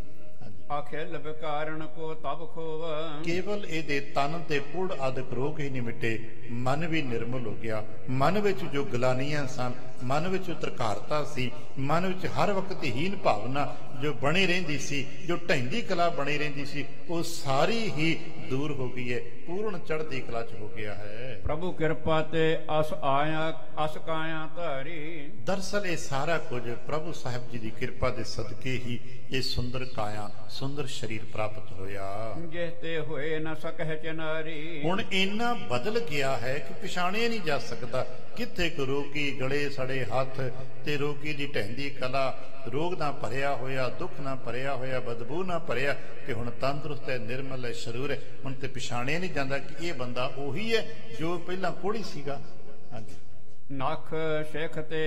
ਅਖਿਲ ਵਿਕਾਰਨ ਕੋ ਤਬ ਖੋਵਾ ਕੇਵਲ ਇਹਦੇ ਤਨ ਤੇ ਕੁੜ ਆਦਿਕ ਰੋਗ ਹੀ ਨਹੀਂ ਮਿਟੇ, ਮਨ ਵੀ ਨਿਰਮਲ ਹੋ ਗਿਆ। ਮਨ ਵਿੱਚ ਜੋ ਗਲਾਨੀਆਂ ਸਨ, ਮਨ ਵਿੱਚ ਤਰਕਾਰਤਾ ਸੀ, ਮਨ ਵਿੱਚ ਹਰ ਵਕਤ ਹੀਨ ਭਾਵਨਾ ਜੋ ਬਣੀ ਰਹਿੰਦੀ ਸੀ, ਜੋ ਢਹਿੰਦੀ ਕਲਾ ਬਣੀ ਰਹਿੰਦੀ ਸੀ, ਉਹ ਸਾਰੀ ਹੀ ਦੂਰ ਹੋ ਗਈ ਹੈ, ਪੂਰਨ ਚੜ੍ਹਦੀ ਕਲਾ ਚ ਹੋ ਗਿਆ ਹੈ। ਪ੍ਰਭੂ ਕਿਰਪਾ ਤੇ ਅਸ ਆਇਆ ਅਸ ਕਾਇਆ ਧਾਰੀ ਦਰਅਸਲ ਇਹ ਸਾਰਾ ਕੁਝ ਪ੍ਰਭੂ ਸਾਹਿਬ ਜੀ ਦੀ ਕਿਰਪਾ ਦੇ ਸਦਕੇ ਹੀ ਇਹ ਸੁੰਦਰ ਕਾਇਆ, ਸੁੰਦਰ ਸਰੀਰ ਪ੍ਰਾਪਤ ਹੋਇਆ। ਜਿਸ ਤੇ ਹੋਏ ਨ ਸਕਹਿ ਚਨਾਰੀ ਹੁਣ ਇੰਨਾ ਬਦਲ ਗਿਆ ਹੈ ਕਿ ਪਛਾਣਿਆ ਨਹੀਂ ਜਾ ਸਕਦਾ। ਕਿੱਥੇ ਕੁ ਰੋਗੀ ਗਲੇ ਸੜੇ ਹੱਥ ਤੇ ਰੋਗੀ ਦੀ ਢਹਿੰਦੀ ਕਲਾ, ਰੋਗ ਨਾ ਭਰਿਆ ਹੋਇਆ, ਦੁੱਖ ਨਾ ਭਰਿਆ ਹੋਇਆ, ਬਦਬੂ ਨਾ ਭਰਿਆ, ਤੇ ਹੁਣ ਤੰਦਰੁਸਤ ਹੈ, ਨਿਰਮਲ ਹੈ ਸਰੀਰ ਹੈ। ਹੁਣ ਤੇ ਪਛਾਣਿਆ ਨਹੀਂ ਜਾਂਦਾ ਕਿ ਇਹ ਬੰਦਾ ਉਹੀ ਹੈ ਜੋ ਪਹਿਲਾਂ ਕੋੜੀ ਸੀਗਾ। ਹਾਂਜੀ, ਨਖ ਸਿੱਖ ਤੇ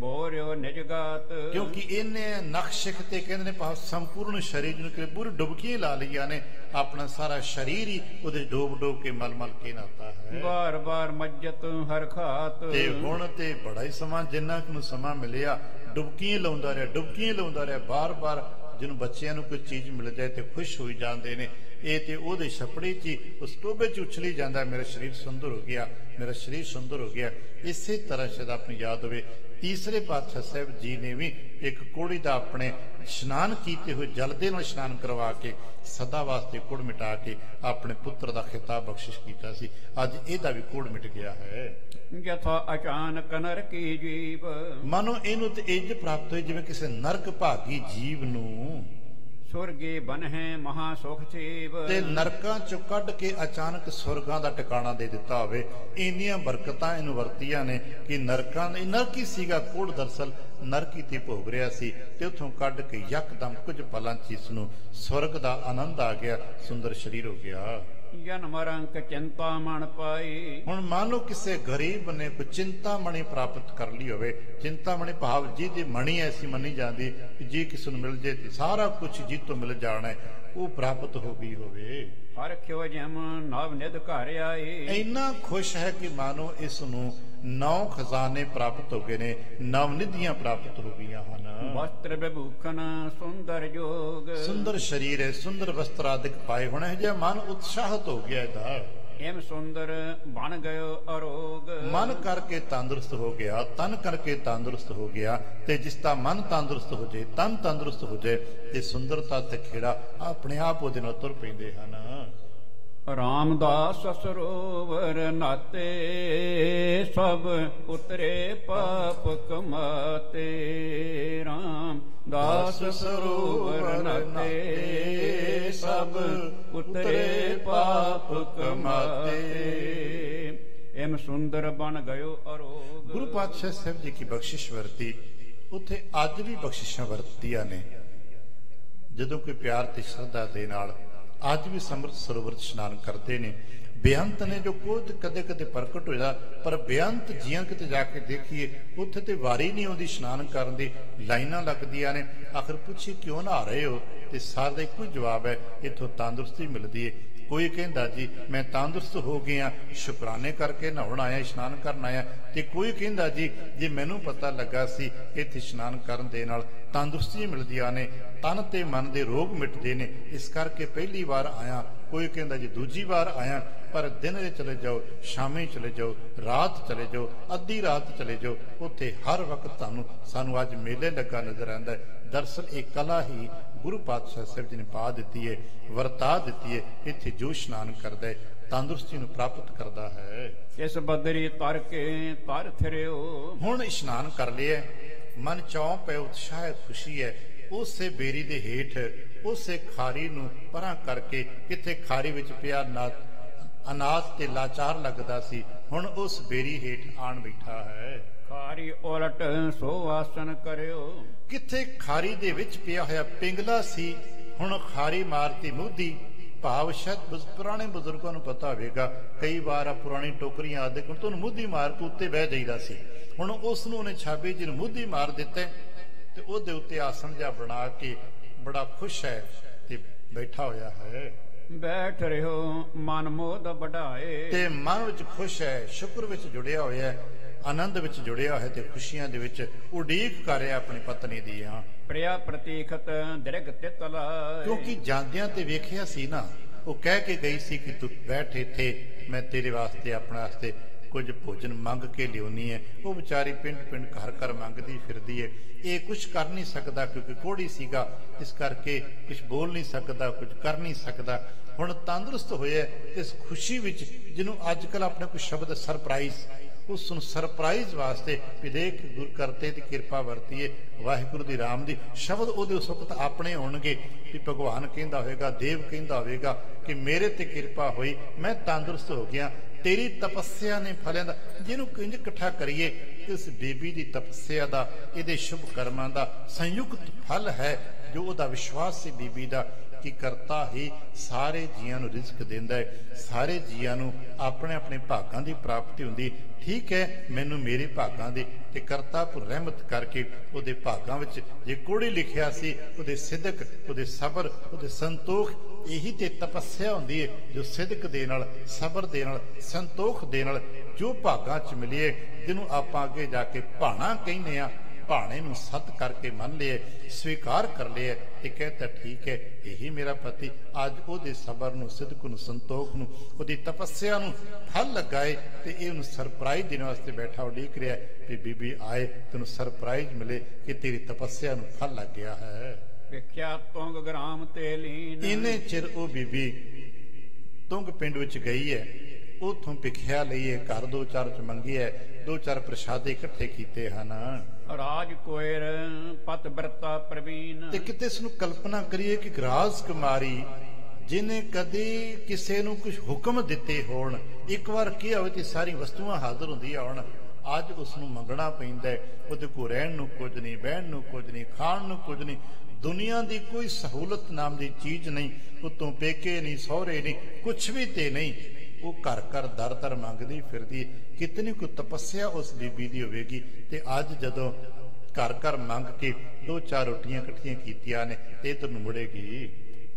ਬੋਰਿਓ ਨਿਜਗਾਤ ਕਿਉਂਕਿ ਇਹਨੇ ਨਖ ਸਿੱਖ ਤੇ ਕਹਿੰਦੇ ਨੇ ਭਾਵ ਸੰਪੂਰਨ ਸਰੀਰ ਨੂੰ ਕਿ ਪੂਰੀ ਡੁਬਕੀਆਂ ਲਾ ਲਈਆਂ ਨੇ, ਆਪਣਾ ਸਾਰਾ ਸਰੀਰ ਹੀ ਉਹਦੇ ਡੋਬ ਡੋਬ ਕੇ ਮਲ ਮਲ ਕੇ ਨਾਤਾ ਹੈ। ਬਾਰ ਬਾਰ ਮੱਜਤ ਹਰ ਖਾਤ ਤੇ ਹੁਣ ਤੇ ਬੜਾ ਹੀ ਸਮਾਂ, ਜਿੰਨਾ ਕੁ ਨੂੰ ਸਮਾਂ ਮਿਲਿਆ ਡੁਬਕੀਆਂ ਲਾਉਂਦਾ ਰਿਹਾ, ਡੁਬਕੀਆਂ ਲਾਉਂਦਾ ਰਿਹਾ। ਬਾਰ ਬਾਰ ਜਿਹਨੂੰ ਬੱਚਿਆਂ ਨੂੰ ਕੋਈ ਚੀਜ਼ ਮਿਲ ਜਾਏ ਤੇ ਖੁਸ਼ ਹੋਈ ਜਾਂਦੇ ਨੇ, ਇਹ ਤੇ ਉਹਦੇ ਛਪੜੇ 'ਚ ਹੀ ਉਸ ਟੋਬੇ 'ਚ ਉਛਲੀ ਜਾਂਦਾ, ਮੇਰਾ ਸਰੀਰ ਸੁੰਦਰ ਹੋ ਗਿਆ, ਮੇਰਾ ਸਰੀਰ ਸੁੰਦਰ ਹੋ ਗਿਆ। ਇਸੇ ਤਰ੍ਹਾਂ ਸ਼ਾਇਦ ਆਪਣੀ ਯਾਦ ਹੋਵੇ ਤੀਸਰੇ ਪਾਤਸ਼ਾਹ ਸਾਹਿਬ ਜੀ ਨੇ ਵੀ ਇੱਕ ਕੋੜੀ ਦਾ ਆਪਣੇ ਇਸ਼ਨਾਨ ਕੀਤੇ ਹੋਏ ਜਲ ਦੇ ਨਾਲ ਇਸ਼ਨਾਨ ਕਰਵਾ ਕੇ ਸਦਾ ਵਾਸਤੇ ਕੋੜ ਮਿਟਾ ਕੇ ਆਪਣੇ ਪੁੱਤਰ ਦਾ ਖਿਤਾਬ ਬਖਸ਼ਿਸ਼ ਕੀਤਾ ਸੀ। ਅੱਜ ਇਹਦਾ ਵੀ ਕੋੜ ਮਿਟ ਗਿਆ ਹੈ। ਯਥਾ ਅਚਾਨਕ ਨਰਕੀ ਜੀਵ ਮਾਨੋ ਇਹਨੂੰ ਤੇ ਇੰਜ ਪ੍ਰਾਪਤ ਹੋਈ ਜਿਵੇਂ ਕਿਸੇ ਨਰਕ ਭਾਗੀ ਜੀਵ ਨੂੰ ਸੁਰਗੇ ਬਨਹਿ ਮਹਾ ਸੁਖ ਚੀਵ ਤੇ ਨਰਕਾਂ ਚੋਂ ਕੱਢ ਕੇ ਅਚਾਨਕ ਸੁਰਗਾਂ ਦਾ ਟਿਕਾਣਾ ਦੇ ਦਿੱਤਾ ਹੋਵੇ। ਇੰਨੀਆਂ ਬਰਕਤਾਂ ਇਹਨੂੰ ਵਰਤੀਆਂ ਨੇ ਕਿ ਨਰਕਾਂ ਦੇ ਨਰਕੀ ਸੀਗਾ ਕੋੜ, ਦਰਅਸਲ ਨਰਕੀ ਤੇ ਭੋਗ ਰਿਹਾ ਸੀ, ਤੇ ਉੱਥੋਂ ਕੱਢ ਕੇ ਯਕਦਮ ਕੁਝ ਪਲਾਂ 'ਚ ਇਸ ਨੂੰ ਸਵਰਗ ਦਾ ਆਨੰਦ ਆ ਗਿਆ, ਸੁੰਦਰ ਸਰੀਰ ਹੋ ਗਿਆ। ਜਨਮ ਰੰਕ ਚਿੰਤਾ ਮਣ ਪਾਈ ਹੁਣ ਮੰਨ ਲਓ ਕਿਸੇ ਗਰੀਬ ਨੇ ਕੋਈ ਚਿੰਤਾਮਣੀ ਪ੍ਰਾਪਤ ਕਰ ਲਈ ਹੋਵੇ, ਚਿੰਤਾਮਣੀ ਭਾਵ ਜਿਹਦੀ ਮਣੀ ਐਸੀ ਮੰਨੀ ਜਾਂਦੀ ਕਿ ਜੇ ਕਿਸੇ ਨੂੰ ਮਿਲ ਜੇ ਤੇ ਸਾਰਾ ਕੁਝ ਜਿਹ ਤੋਂ ਮਿਲ ਜਾਣਾ, ਉਹ ਪ੍ਰਾਪਤ ਹੋ ਗਈ ਹੋਵੇ। ਹਰ ਖਿਓ ਜਮ ਨਵ ਨਿਧ ਘਰ ਆਏ ਇੰਨਾ ਖੁਸ਼ ਹੈ ਕਿ ਮਾਨੋ ਇਸ ਨੂੰ 9 ਖਜ਼ਾਨੇ ਪ੍ਰਾਪਤ ਹੋ ਗਏ ਨੇ, ਨਵ ਨਿਧੀਆਂ ਪ੍ਰਾਪਤ ਹੋ ਗਈਆਂ ਹਨ। ਵਸਤਰ ਵਿਭੂਖਨ ਸੁੰਦਰ ਜੋਗ ਸੁੰਦਰ ਸਰੀਰ ਹੈ, ਸੁੰਦਰ ਵਸਤਰ ਆਦਿਕ ਪਾਏ ਹੋਣੇ, ਜਿਹਾ ਮਨ ਉਤਸ਼ਾਹਤ ਹੋ ਗਿਆ ਇਹਦਾ। ਐਮ ਸੁੰਦਰ ਬਣ ਗਇਓ ਅਰੋਗ ਮਨ ਕਰਕੇ ਤੰਦਰੁਸਤ ਹੋ ਗਿਆ, ਤਨ ਕਰਕੇ ਤੰਦਰੁਸਤ ਹੋ ਗਿਆ। ਤੇ ਜਿਸ ਦਾ ਮਨ ਤੰਦਰੁਸਤ ਹੋ ਜਾਏ, ਤਨ ਤੰਦਰੁਸਤ ਹੋ ਜਾਏ, ਤੇ ਸੁੰਦਰਤਾ ਤੇ ਖੇੜਾ ਆਪਣੇ ਆਪ ਉਹਦੇ ਨਾਲ ਤੁਰ ਪੈਂਦੇ ਹਨ। ਰਾਮਦਾਸ ਸਰੋਵਰ ਨਾਤੇ ਸਭ ਉਤਰੇ ਪਾਪ ਕਮਾਤੇ ਰਾਮਦਾਸ ਸਰੋਵਰ ਨਾਤੇ ਸਭ ਉਤਰੇ ਪਾਪ ਕਮਾਤੇ ਐਮ ਸੁੰਦਰ ਬਣ ਗਇਓ ਅਰੋਗ। ਗੁਰੂ ਪਾਤਸ਼ਾਹ ਸਾਹਿਬ ਜੀ ਕੀ ਬਖਸ਼ਿਸ਼ ਵਰਤੀ, ਉੱਥੇ ਅੱਜ ਵੀ ਬਖਸ਼ਿਸ਼ਾਂ ਵਰਤੀਆਂ ਨੇ। ਜਦੋਂ ਕੋਈ ਪਿਆਰ ਤੇ ਸ਼ਰਧਾ ਦੇ ਨਾਲ ਅੱਜ ਵੀ ਅੰਮ੍ਰਿਤ ਸਰੋਵਰ ਇਸ਼ਨਾਨ ਕਰਦੇ ਨੇ। ਬੇਅੰਤ ਨੇ ਜੋ ਕੁਝ ਕਦੇ ਕਦੇ ਪ੍ਰਗਟ ਹੋਇਆ, ਪਰ ਬੇਅੰਤ ਜੀਆਂ ਕਿਤੇ ਜਾ ਕੇ ਦੇਖੀਏ ਉੱਥੇ ਤੇ ਵਾਰੀ ਨਹੀਂ ਆਉਂਦੀ ਇਸ਼ਨਾਨ ਕਰਨ ਦੀ, ਲਾਈਨਾਂ ਲੱਗਦੀਆਂ ਨੇ। ਆਖਰ ਪੁੱਛੀ ਕਿਉਂ ਨਹਾ ਰਹੇ ਹੋ, ਤੇ ਸਾਰ ਦਾ ਇੱਕੋ ਜਵਾਬ ਹੈ, ਇੱਥੋਂ ਤੰਦਰੁਸਤੀ ਮਿਲਦੀ ਹੈ। ਕੋਈ ਕਹਿੰਦਾ ਜੀ ਮੈਂ ਤੰਦਰੁਸਤ ਹੋ ਗਿਆ, ਸ਼ੁਕਰਾਨੇ ਕਰਕੇ ਨਹਾਉਣ ਆਇਆ, ਇਸ਼ਨਾਨ ਕਰਨ ਆਇਆ। ਤੇ ਕੋਈ ਕਹਿੰਦਾ ਜੀ ਜੇ ਮੈਨੂੰ ਪਤਾ ਲੱਗਾ ਸੀ ਇੱਥੇ ਇਸ਼ਨਾਨ ਕਰਨ ਦੇ ਨਾਲ ਤੰਦਰੁਸਤੀਆਂ ਮਿਲਦੀਆਂ ਨੇ, ਤਨ ਤੇ ਮਨ ਦੇ ਰੋਗ ਮਿਟਦੇ ਨੇ, ਇਸ ਕਰਕੇ ਪਹਿਲੀ ਵਾਰ ਆਇਆ। ਕੋਈ ਕਹਿੰਦਾ ਜੀ ਦੂਜੀ ਵਾਰ ਆਇਆ। ਪਰ ਦਿਨ ਦੇ ਚਲੇ ਜਾਓ, ਸ਼ਾਮੇ ਚਲੇ ਜਾਓ, ਰਾਤ ਚਲੇ ਜਾਓ, ਅੱਧੀ ਰਾਤ ਚਲੇ ਜਾਓ, ਉੱਥੇ ਹਰ ਵਕਤ ਸਾਨੂੰ ਅੱਜ ਮੇਲੇ ਲੱਗਾ ਨਜ਼ਰ ਆਉਂਦਾ ਹੈ। ਦਰਅਸਲ ਇਹ ਕਲਾ ਹੀ ਗੁਰੂ ਪਾਤਸ਼ਾਹ ਸਾਹਿਬ ਜੀ ਨੇ ਪਾ ਦਿੱਤੀ ਹੈ, ਵਰਤਾ ਦਿੱਤੀ ਹੈ। ਇੱਥੇ ਜੋ ਇਸ਼ਨਾਨ ਕਰਦਾ ਹੈ ਤੰਦਰੁਸਤੀ ਨੂੰ ਪ੍ਰਾਪਤ ਕਰਦਾ ਹੈ। ਇਸ ਬਦਰੀ ਤਰ ਕੇ ਤਰ ਥਰਿਓ ਹੁਣ ਇਸ਼ਨਾਨ ਕਰ ਲਿਆ, ਮਨ ਚੌਂਕ ਹੈ, ਉਤਸ਼ਾਹ ਹੈ, ਖੁਸ਼ੀ ਹੈ। ਉਸੇ ਬੇਰੀ ਦੇ ਹੇਠ ਉਸੇ ਖਾਰੀ ਨੂੰ ਪਰਾਂ ਕਰਕੇ, ਕਿੱਥੇ ਖਾਰੀ ਵਿੱਚ ਪਿਆ ਅਨਾਥ ਤੇ ਲਾਚਾਰ ਲੱਗਦਾ ਸੀ, ਹੁਣ ਉਸ ਬੇਰੀ ਹੇਠ ਆਣ ਬੈਠਾ ਹੈ। ਖਾਰੀ ਉਲਟ ਸੋ ਆਸਨ ਕਰਿਓ, ਕਿੱਥੇ ਖਾਰੀ ਦੇ ਵਿੱਚ ਪਿਆ ਹੋਇਆ ਪਿੰਗਲਾ ਸੀ, ਹੁਣ ਖਾਰੀ ਮਾਰਤੀ ਮੁੱਧੀ ਭਾਵ ਸ਼ਾਇਦ ਪੁਰਾਣੇ ਬਜ਼ੁਰਗਾਂ ਨੂੰ ਪਤਾ ਹੋਵੇਗਾ, ਕਈ ਵਾਰ ਆ ਪੁਰਾਣੀ ਟੋਕਰੀਆਂ ਆਦਿ ਕੋਲ ਤੁਹਾਨੂੰ ਮੁੱਧੀ ਮਾਰ ਕੇ ਉੱਤੇ ਬਹਿ ਜਾਈਦਾ ਸੀ। ਹੁਣ ਉਸ ਨੂੰ ਉਹਨੇ ਛਾਬੇ ਜੀ ਨੂੰ ਮੁੱਧੀ ਮਾਰ ਦਿੱਤਾ ਤੇ ਉਹਦੇ ਉੱਤੇ ਆਸਣ ਜਿਹਾ ਬਣਾ ਕੇ ਬੜਾ ਖੁਸ਼ ਹੈ ਤੇ ਬੈਠਾ ਹੋਇਆ ਹੈ। ਬੈਠ ਰਿਓ ਮਨ ਮੋਦ ਵਡਾਏ, ਤੇ ਮਨ ਵਿੱਚ ਖੁਸ਼ ਹੈ, ਸ਼ੁਕਰ ਵਿੱਚ ਜੁੜਿਆ ਹੋਇਆ ਹੈ, ਆਨੰਦ ਵਿੱਚ ਜੁੜਿਆ ਹੋਇਆ ਤੇ ਖੁਸ਼ੀਆਂ ਦੇ ਵਿੱਚ ਉਡੀਕ ਕਰ ਰਿਹਾ ਆਪਣੀ ਪਤਨੀ ਦੀ। ਹਾਂ, ਪ੍ਰਿਆ ਪ੍ਰਤੀਖਤ ਦ੍ਰਿਗ ਤਿਤ ਲਾਏ, ਕਿਉਂਕਿ ਜਾਂਦਿਆਂ ਤੇ ਵੇਖਿਆ ਸੀ ਨਾ, ਉਹ ਕਹਿ ਕੇ ਗਈ ਸੀ ਕਿ ਤੂੰ ਬੈਠ ਇੱਥੇ, ਮੈਂ ਤੇਰੇ ਵਾਸਤੇ ਆਪਣੇ ਵਾਸਤੇ ਕੁਝ ਭੋਜਨ ਮੰਗ ਕੇ ਲਿਆਉਣੀ ਹੈ। ਉਹ ਵਿਚਾਰੀ ਪਿੰਡ ਪਿੰਡ ਘਰ ਘਰ ਮੰਗਦੀ ਫਿਰਦੀ ਹੈ। ਇਹ ਕੁਝ ਕਰ ਨਹੀਂ ਸਕਦਾ ਕਿਉਂਕਿ ਕੋਹੜੀ ਸੀਗਾ, ਇਸ ਕਰਕੇ ਕੁਝ ਬੋਲ ਨਹੀਂ ਸਕਦਾ, ਕੁਝ ਕਰ ਨਹੀਂ ਸਕਦਾ। ਹੁਣ ਤੰਦਰੁਸਤ ਹੋਇਆ ਇਸ ਖੁਸ਼ੀ ਵਿੱਚ, ਜਿਹਨੂੰ ਅੱਜ ਕੱਲ ਆਪਣੇ ਕੋਈ ਸ਼ਬਦ ਸਰਪ੍ਰਾਈਜ਼, ਉਸ ਨੂੰ ਸਰਪ੍ਰਾਈਜ਼ ਵਾਸਤੇ ਵੀ ਦੇਖ ਗੁਰ ਕਰਤੇ ਦੀ ਕਿਰਪਾ ਵਰਤੀਏ, ਵਾਹਿਗੁਰੂ ਦੀ ਰਾਮ ਦੀ ਸ਼ਬਦ ਉਹਦੇ ਉਸ ਵਕਤ ਆਪਣੇ ਹੋਣਗੇ ਵੀ ਭਗਵਾਨ ਕਹਿੰਦਾ ਹੋਵੇਗਾ, ਦੇਵ ਕਹਿੰਦਾ ਹੋਵੇਗਾ ਕਿ ਮੇਰੇ ਤੇ ਕਿਰਪਾ ਹੋਈ, ਮੈਂ ਤੰਦਰੁਸਤ ਹੋ ਗਿਆ, ਤੇਰੀ ਤਪੱਸਿਆ ਨੇ ਫਲਿਆਂ ਦਾ। ਜਿਹਨੂੰ ਕਿੰਜ ਇਕੱਠਾ ਕਰੀਏ, ਇਸ ਬੀਬੀ ਦੀ ਤਪੱਸਿਆ ਦਾ, ਇਹਦੇ ਸ਼ੁਭ ਕਰਮਾਂ ਦਾ ਸੰਯੁਕਤ ਫਲ ਹੈ ਜੋ ਉਹਦਾ ਵਿਸ਼ਵਾਸ ਸੀ ਬੀਬੀ ਦਾ ਕਿ ਕਰਤਾ ਹੀ ਸਾਰੇ ਜੀਆਂ ਨੂੰ ਰਿਜ਼ਕ ਦਿੰਦਾ ਹੈ, ਸਾਰੇ ਜੀਆਂ ਨੂੰ ਆਪਣੇ ਆਪਣੇ ਭਾਗਾਂ ਦੀ ਪ੍ਰਾਪਤੀ ਹੁੰਦੀ। ਠੀਕ ਹੈ, ਮੈਨੂੰ ਮੇਰੇ ਭਾਗਾਂ ਦੀ ਤੇ ਕਰਤਾ ਪਰ ਰਹਿਮਤ ਕਰਕੇ ਉਹਦੇ ਭਾਗਾਂ ਵਿੱਚ ਜੇ ਕੋੜੀ ਲਿਖਿਆ ਸੀ, ਉਹਦੇ ਸਿਦਕ, ਉਹਦੇ ਸਬਰ, ਉਹਦੇ ਸੰਤੋਖ, ਇਹੀ ਤੇ ਤਪੱਸਿਆ ਹੁੰਦੀ ਹੈ ਜੋ ਸਿਦਕ ਦੇ ਨਾਲ, ਸਬਰ ਦੇ ਨਾਲ, ਸੰਤੋਖ ਦੇ ਨਾਲ ਜੋ ਭਾਗਾਂ 'ਚ ਮਿਲੀਏ, ਜਿਹਨੂੰ ਆਪਾਂ ਅੱਗੇ ਜਾ ਕੇ ਭਾਣਾ ਕਹਿੰਦੇ ਆ, ਭਾਣੇ ਨੂੰ ਸਤ ਕਰਕੇ ਮੰਨ ਲਿਆ, ਸਵੀਕਾਰ ਕਰ ਲਿਆ ਤੇ ਕਹਿੰਦਾ ਠੀਕ ਹੈ, ਇਹੀ ਮੇਰਾ ਪਤੀ। ਅੱਜ ਉਹਦੇ ਸਬਰ ਨੂੰ, ਸਿਦਕ ਨੂੰ, ਸੰਤੋਖ ਨੂੰ, ਉਹਦੀ ਤਪੱਸਿਆ ਨੂੰ ਫਲ ਲਗਾਏ ਤੇ ਇਹ ਉਹਨੂੰ ਸਰਪ੍ਰਾਈਜ਼ ਦੇਣ ਵਾਸਤੇ ਬੈਠਾ ਉਡੀਕ ਰਿਹਾ ਕਿ ਬੀਬੀ ਆਏ, ਤੈਨੂੰ ਸਰਪ੍ਰਾਈਜ਼ ਮਿਲੇ ਕਿ ਤੇਰੀ ਤਪੱਸਿਆ ਨੂੰ ਫਲ ਲੱਗ ਗਿਆ ਹੈ। ਵੇਖਿਆ ਤੁੰਗ ਗ੍ਰਾਮ ਤੇ ਲੀਨ, ਇੰਨੇ ਚਿਰ ਉਹ ਬੀਬੀ ਤੁੰਗ ਪਿੰਡ ਵਿੱਚ ਗਈ ਹੈ, ਉਥੋਂ ਭਿਖਿਆ ਲਈ ਹੈ, ਘਰ 2-4 ਚ ਮੰਗੀ ਹੈ, 2-4 ਪ੍ਰਸ਼ਾਦੇ ਇਕੱਠੇ ਕੀਤੇ ਹਨ। ਰਾਜ ਕੋਇਰ ਪਤ ਬਰਤਾ ਪ੍ਰਵੀਨ, ਤੇ ਕਿਤੇ ਇਸ ਨੂੰ ਕਲਪਨਾ ਕਰੀਏ ਕਿ ਰਾਜ ਕੁਮਾਰੀ ਜਿਹਨੇ ਕਦੇ ਕਿਸੇ ਨੂੰ ਕੁਝ ਹੁਕਮ ਦਿੱਤੇ ਹੋਣ, ਇੱਕ ਵਾਰ ਕੀ ਹੋਵੇ ਤੇ ਸਾਰੀ ਵਸਤੂਆਂ ਹਾਜ਼ਰ ਹੁੰਦੀਆਂ ਹੋਣ, ਅੱਜ ਉਸ ਨੂੰ ਮੰਗਣਾ ਪੈਂਦਾ ਹੈ। ਉਹਦੇ ਕੋਲ ਰਹਿਣ ਨੂੰ ਕੁਝ ਨਹੀਂ, ਬਹਿਣ ਨੂੰ ਕੁਝ ਨਹੀਂ, ਖਾਣ ਨੂੰ ਕੁਝ ਨਹੀਂ, ਦੁਨੀਆ ਦੀ ਕੋਈ ਸਹੂਲਤ ਨਾਮ ਦੀ ਚੀਜ਼ ਨਹੀਂ, ਉਤੋਂ ਪੇਕੇ ਨਹੀਂ, ਸਹੁਰੇ ਨਹੀਂ, ਕੁਛ ਵੀ ਤੇ ਨਹੀਂ। ਉਹ ਘਰ ਘਰ ਦਰ ਦਰ ਮੰਗਦੀ ਫਿਰਦੀ। ਕਿਤਨੀ ਕੁ ਤਪੱਸਿਆ ਉਸ ਬੀਬੀ ਦੀ ਹੋਵੇਗੀ। ਤੇ ਅੱਜ ਜਦੋਂ ਘਰ ਘਰ ਮੰਗ ਕੇ 2-4 ਰੋਟੀਆਂ ਇਕੱਠੀਆਂ ਕੀਤੀਆਂ ਨੇ ਤੇ ਇਧਰ ਨੂੰ ਮੁੜੇਗੀ।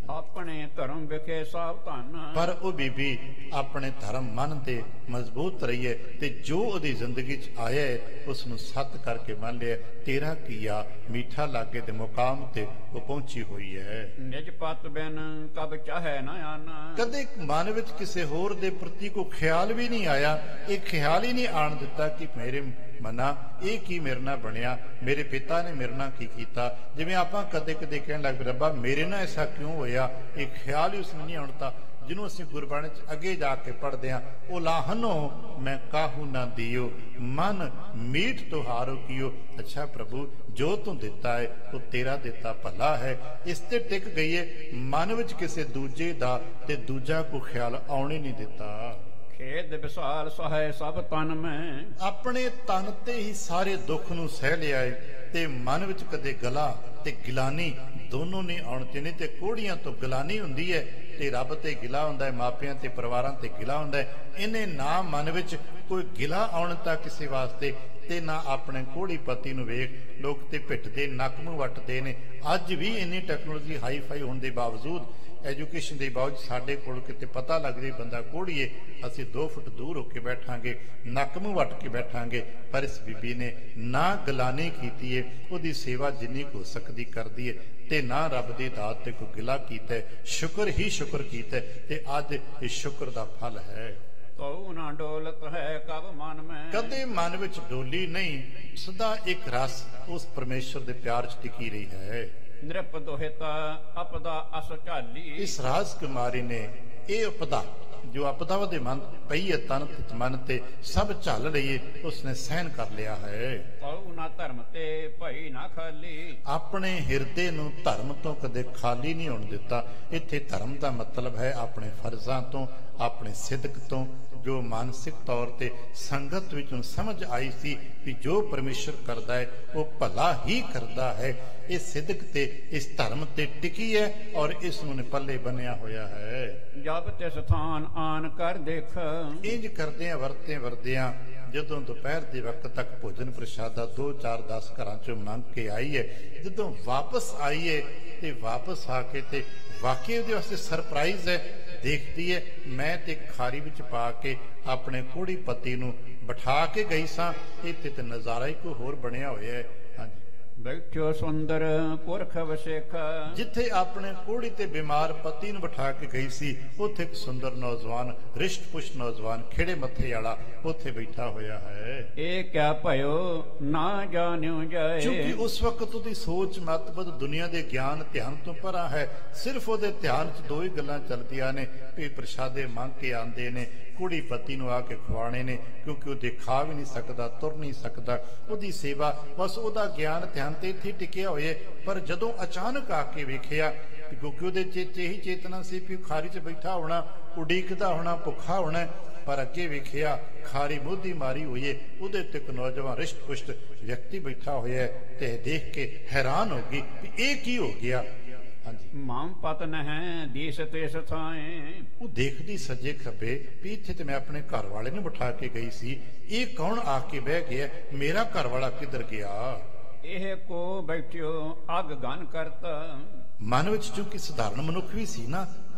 ਆਪਣੇ ਧਰਮ ਵਿਖੇ ਸਾਵਧਾਨ, ਪਰ ਉਹ ਬੀਬੀ ਆਪਣੇ ਧਰਮ ਮਨ ਤੇ ਮਜ਼ਬੂਤ ਰਹੀ ਹੈ ਤੇ ਜੋ ਉਹਦੀ ਜ਼ਿੰਦਗੀ 'ਚ ਆਇਆ ਹੈ ਉਸ ਨੂੰ ਸੱਤ ਕਰਕੇ ਮੰਨ ਲਿਆ। ਤੇਰਾ ਕੀਆ ਮੀਠਾ ਲਾਗੇ ਦੇ ਮੁਕਾਮ ਤੇ ਉਹ ਪਹੁੰਚੀ ਹੋਈ ਹੈ। ਨਿਜ ਪਤ ਬਿਨ ਕਬ ਚਾਹੇ ਨਾ ਆਨਾ, ਕਦੇ ਮਨ ਵਿੱਚ ਕਿਸੇ ਹੋਰ ਦੇ ਪ੍ਰਤੀ ਕੋਈ ਖਿਆਲ ਵੀ ਨਹੀਂ ਆਇਆ। ਇਹ ਖਿਆਲ ਹੀ ਨਹੀਂ ਆਣ ਦਿੱਤਾ ਕਿ ਮੇਰੇ ਮਨਾ ਇਹ ਕੀ ਮੇਰੇ ਨਾਲ ਬਣਿਆ, ਮੇਰੇ ਪਿਤਾ ਨੇ ਮੇਰੇ ਨਾਲ ਕੀ ਕੀਤਾ। ਜਿਵੇਂ ਆਪਾਂ ਕਦੇ ਕਦੇ ਕਹਿਣ ਲੱਗ ਪਏ ਰੱਬਾ ਮੇਰੇ ਨਾਲ ਐਸਾ ਕਿਉਂ ਹੋਇਆ, ਇਹ ਖਿਆਲ ਹੀ ਉਸ ਨੂੰ ਨਹੀਂ ਆਉਣਦਾ। ਜਿਹਨੂੰ ਅਸੀਂ ਗੁਰਬਾਣੀ 'ਚ ਅੱਗੇ ਜਾ ਕੇ ਪੜ੍ਹਦੇ ਹਾਂ, ਉਹ ਲਾਹਨੋ ਮੈਂ ਕਾਹੂ ਨਾ ਦਿਓ, ਮਨ ਮੀਠ ਤੁਹਾਰੋ ਕੀਓ। ਅੱਛਾ ਪ੍ਰਭੂ ਜੋ ਤੂੰ ਦਿੱਤਾ ਹੈ ਉਹ ਤੇਰਾ ਦਿੱਤਾ ਭਲਾ ਹੈ। ਇਸ ਤੇ ਟਿਕ ਗਈਏ, ਮਨ ਵਿੱਚ ਕਿਸੇ ਦੂਜੇ ਦਾ ਤੇ ਦੂਜਾ ਕੋ ਖਿਆਲ ਆਉਣ ਹੀ ਨਹੀਂ ਦਿੱਤਾ। ਖੇਦ ਵਿਸਾਲ ਸਹਾਇ ਸਭ ਤਨ ਮੈਂ, ਆਪਣੇ ਤਨ ਤੇ ਹੀ ਸਾਰੇ ਦੁੱਖ ਨੂੰ ਸਹਿ ਲਿਆ ਏ ਤੇ ਮਨ ਵਿੱਚ ਕਦੇ ਗਲਾ ਤੇ ਗਿਲਾਨੀ ਦੋਨੋਂ ਨਹੀਂ ਆਉਣ ਤੇ। ਨਹੀਂ ਤੇ ਕੋੜੀਆਂ ਤੋਂ ਗਿਲਾਨੀ ਹੁੰਦੀ ਹੈ ਤੇ ਰੱਬ ਤੇ ਗਿਲਾ ਹੁੰਦਾ ਹੈ, ਮਾਪਿਆਂ ਤੇ ਪਰਿਵਾਰਾਂ ਤੇ ਗਿਲਾ ਹੁੰਦਾ ਹੈ। ਇਹਨੇ ਨਾ ਮਨ ਵਿੱਚ ਕੋਈ ਗਿਲਾ ਆਉਣ ਤਾਂ ਕਿਸੇ ਵਾਸਤੇ ਤੇ ਨਾ ਆਪਣੇ ਕੋੜੀ ਪਤੀ ਨੂੰ ਵੇਖ ਲੋਕ ਤੇ ਪਿੱਠ ਦੇ ਨੱਕ ਮੂੰਹ ਵੱਟਦੇ ਨੇ। ਅੱਜ ਵੀ ਇੰਨੀ ਟੈਕਨੋਲੋਜੀ ਹਾਈ ਫਾਈ ਹੋਣ ਦੇ ਬਾਵਜੂਦ, ਐਜੂਕੇਸ਼ਨ ਦੇ ਬਾਵਜੂਦ ਸਾਡੇ ਕੋਲ ਕਿਤੇ ਪਤਾ ਲੱਗ ਜਾਏ ਬੰਦਾ ਕੋੜੀਏ, ਅਸੀਂ 2 ਫੁੱਟ ਦੂਰ ਹੋ ਕੇ ਬੈਠਾਂਗੇ, ਨੱਕ ਮੂੰਹ ਵੱਟ ਕੇ ਬੈਠਾਂਗੇ। ਪਰ ਇਸ ਬੀਬੀ ਨੇ ਨਾ ਗਲਾਨੀ ਕੀਤੀ ਹੈ, ਉਹਦੀ ਸੇਵਾ ਜਿੰਨੀ ਹੋ ਸਕਦੀ ਕਰਦੀ ਹੈ ਤੇ ਨਾ ਰੱਬ ਦੀ ਦਾਤ ਤੇ ਕੋਈ ਗਿਲਾ ਕੀਤਾ, ਸ਼ੁਕਰ ਹੀ ਸ਼ੁਕਰ ਕੀਤਾ ਤੇ ਅੱਜ ਇਹ ਸ਼ੁਕਰ ਦਾ ਫਲ ਹੈ। ਕਉ ਨਾ ਡੋਲਤ ਹੈ ਕਬ ਮਨ ਮੈਂ, ਕਦੇ ਮਨ ਵਿੱਚ ਡੋਲੀ ਨਹੀਂ, ਸਦਾ ਇੱਕ ਰਸ ਉਸ ਪਰਮੇਸ਼ਰ ਦੇ ਪਿਆਰ 'ਚ ਟਿਕੀ ਰਹੀ ਹੈ। ਨਿਰਪ ਦੋਹਿਤਾ ਅਪਦਾ ਅਸ ਝਾਲੀ, ਇਸ ਰਾਜ ਕੁਮਾਰੀ ਨੇ ਇਹ ਉਪਦਾ ਜੋ ਆਪਦਾ ਉਹਦੇ ਮਨ ਪਈ ਹੈ, ਤਨ ਤੇ ਮਨ ਤੇ ਸਭ ਝੱਲ ਰਹੀ ਹੈ, ਉਸਨੇ ਸਹਿਨ ਕਰ ਲਿਆ ਹੈ। ਕਉ ਨਾ ਧਰਮ ਤੇ ਭਈ ਨਾ ਖਾਲੀ, ਆਪਣੇ ਹਿਰਦੇ ਨੂੰ ਧਰਮ ਤੋਂ ਕਦੇ ਖਾਲੀ ਨਹੀਂ ਹੋਣ ਦਿੱਤਾ। ਇੱਥੇ ਧਰਮ ਦਾ ਮਤਲਬ ਹੈ ਆਪਣੇ ਫਰਜ਼ਾਂ ਤੋਂ, ਆਪਣੇ ਸਿਦਕ ਤੋਂ, ਜੋ ਮਾਨਸਿਕ ਤੌਰ ਤੇ ਸੰਗਤ ਵਿੱਚੋਂ ਸਮਝ ਆਈ ਸੀ ਕਿ ਜੋ ਪਰਮੇਸ਼ਰ ਕਰਦਾ ਹੈ ਉਹ ਭਲਾ ਹੀ ਕਰਦਾ ਹੈ। ਇਹ ਸਿੱਧਕ ਤੇ ਇਸ ਧਰਮ ਤੇ ਟਿਕੀ ਹੈ ਔਰ ਇਸ ਨੂੰ ਪੱਲੇ ਬੰਨਿਆ ਹੋਇਆ ਹੈ। ਜਬ ਤਿਸ ਥਾਨ ਆਨ ਕਰ ਦੇਖ। ਇੰਜ ਕਰਦਿਆਂ ਵਰਤਿਆਂ ਜਦੋਂ ਦੁਪਹਿਰ ਦੇ ਵਕਤ ਤੱਕ ਭੋਜਨ ਪ੍ਰਸ਼ਾਦਾ 2 4 10 ਘਰਾਂ ਚੋਂ ਮੰਗ ਕੇ ਆਈ ਹੈ, ਜਦੋਂ ਵਾਪਸ ਆਈ ਹੈ ਤੇ ਵਾਪਸ ਆ ਕੇ ਤੇ ਵਾਕਈ ਉਹਦੇ ਵਾਸਤੇ ਸਰਪ੍ਰਾਈਜ਼ ਹੈ। ਦੇਖਦੀ ਹੈ ਮੈਂ ਤੇ ਖਾਰੀ ਵਿੱਚ ਪਾ ਕੇ ਆਪਣੇ ਕੋੜੀ ਪਤੀ ਨੂੰ ਬਿਠਾ ਕੇ ਗਈ ਸਾਂ। ਇੱਥੇ ਤੇ ਨਜ਼ਾਰਾ ਹੀ ਕੋਈ ਹੋਰ ਬਣਿਆ ਹੋਇਆ ਹੈ। ਹਾਂਜੀ, ਬੈਠਿਓ ਸੁੰਦਰ ਪੁਰਖ ਵਸੇਖ। ਜਿੱਥੇ ਆਪਣੇ ਕੋੜੀ ਤੇ ਬਿਮਾਰ ਪਤੀ ਨੂੰ ਬਿਠਾ ਕੇ ਗਈ ਸੀ, ਉੱਥੇ ਇੱਕ ਸੁੰਦਰ ਨੌਜਵਾਨ, ਰਿਸ਼ਟ ਪੁਸ਼ਟ ਨੌਜਵਾਨ, ਖੇੜੇ ਮੱਥੇ ਵਾਲਾ ਉੱਥੇ ਬੈਠਾ ਹੋਇਆ ਹੈ। ਇਹ ਕਿਆ ਭਇਓ ਨਾ ਜਾਣਿਓ ਜਾਏ। ਕਿਉਂਕਿ ਉਸ ਵਕਤ ਉਹਦੀ ਸੋਚ ਮਤਬਦ ਦੁਨੀਆ ਦੇ ਗਿਆਨ ਧਿਆਨ ਤੋਂ ਪਰਾਂ ਹੈ। ਸਿਰਫ ਉਹਦੇ ਧਿਆਨ 'ਚ 2 ਹੀ ਗੱਲਾਂ ਚੱਲਦੀਆਂ ਨੇ ਵੀ ਪ੍ਰਸ਼ਾਦੇ ਮੰਗ ਕੇ ਆਉਂਦੇ ਨੇ, ਕੁੜੀ ਪਤੀ ਨੂੰ ਆ ਕੇ ਖਵਾਣੇ ਨੇ, ਕਿਉਂਕਿ ਉਹ ਦਿਖਾ ਵੀ ਨਹੀਂ ਸਕਦਾ, ਤੁਰ ਨਹੀਂ ਸਕਦਾ। ਉਹਦੀ ਸੇਵਾ ਬਸ ਉਹਦਾ ਗਿਆਨ ਧਿਆਨ ਤੇ ਇੱਥੇ ਟਿਕਿਆ ਹੋਇਆ। ਪਰ ਜਦੋਂ ਅਚਾਨਕ ਆ ਕੇ ਵੇਖਿਆ, ਕਿਉਂਕਿ ਉਹਦੇ ਚੇਤੇ ਇਹੀ ਚੇਤਨਾ ਸੀ ਵੀ ਖਾਰੀ 'ਚ ਬੈਠਾ ਹੋਣਾ, ਉਡੀਕਦਾ ਹੋਣਾ, ਭੁੱਖਾ ਹੋਣਾ, ਪਰ ਅੱਗੇ ਵੇਖਿਆ ਖਾਰੀ ਮੋਦੀ ਮਾਰੀ ਹੋਈ ਹੈ, ਉਹਦੇ ਉੱਤੇ ਇੱਕ ਨੌਜਵਾਨ ਰਿਸ਼ਟ ਪੁਸ਼ਟ ਵਿਅਕਤੀ ਬੈਠਾ ਹੋਇਆ ਤੇ ਦੇਖ ਕੇ ਹੈਰਾਨ ਹੋ ਗਈ ਵੀ ਇਹ ਕੀ ਹੋ ਗਿਆ। ਹਾਂਜੀ, ਮਾਮ ਪਤਨ ਹੈ ਦੇਸ ਤਿਸ ਥਾਏ। ਉਹ ਦੇਖਦੀ ਸੱਜੇ ਖੱਬੇ ਵੀ ਇੱਥੇ ਤੇ ਮੈਂ ਆਪਣੇ ਘਰ ਵਾਲੇ ਨੂੰ ਬਿਠਾ ਕੇ ਗਈ ਸੀ, ਇਹ ਕੌਣ ਆ ਕੇ ਬਹਿ ਗਿਆ, ਮੇਰਾ ਘਰ ਵਾਲਾ ਕਿੱਧਰ ਗਿਆ। ਇਹ ਕੋ ਬੈਠਿਓ ਅਗ ਗਨ ਕਰਤਾ। ਮਨ ਵਿੱਚ ਚੂੰਕਿ ਸਧਾਰਨ ਮਨੁੱਖ ਵੀ ਸੀ ਨਾ,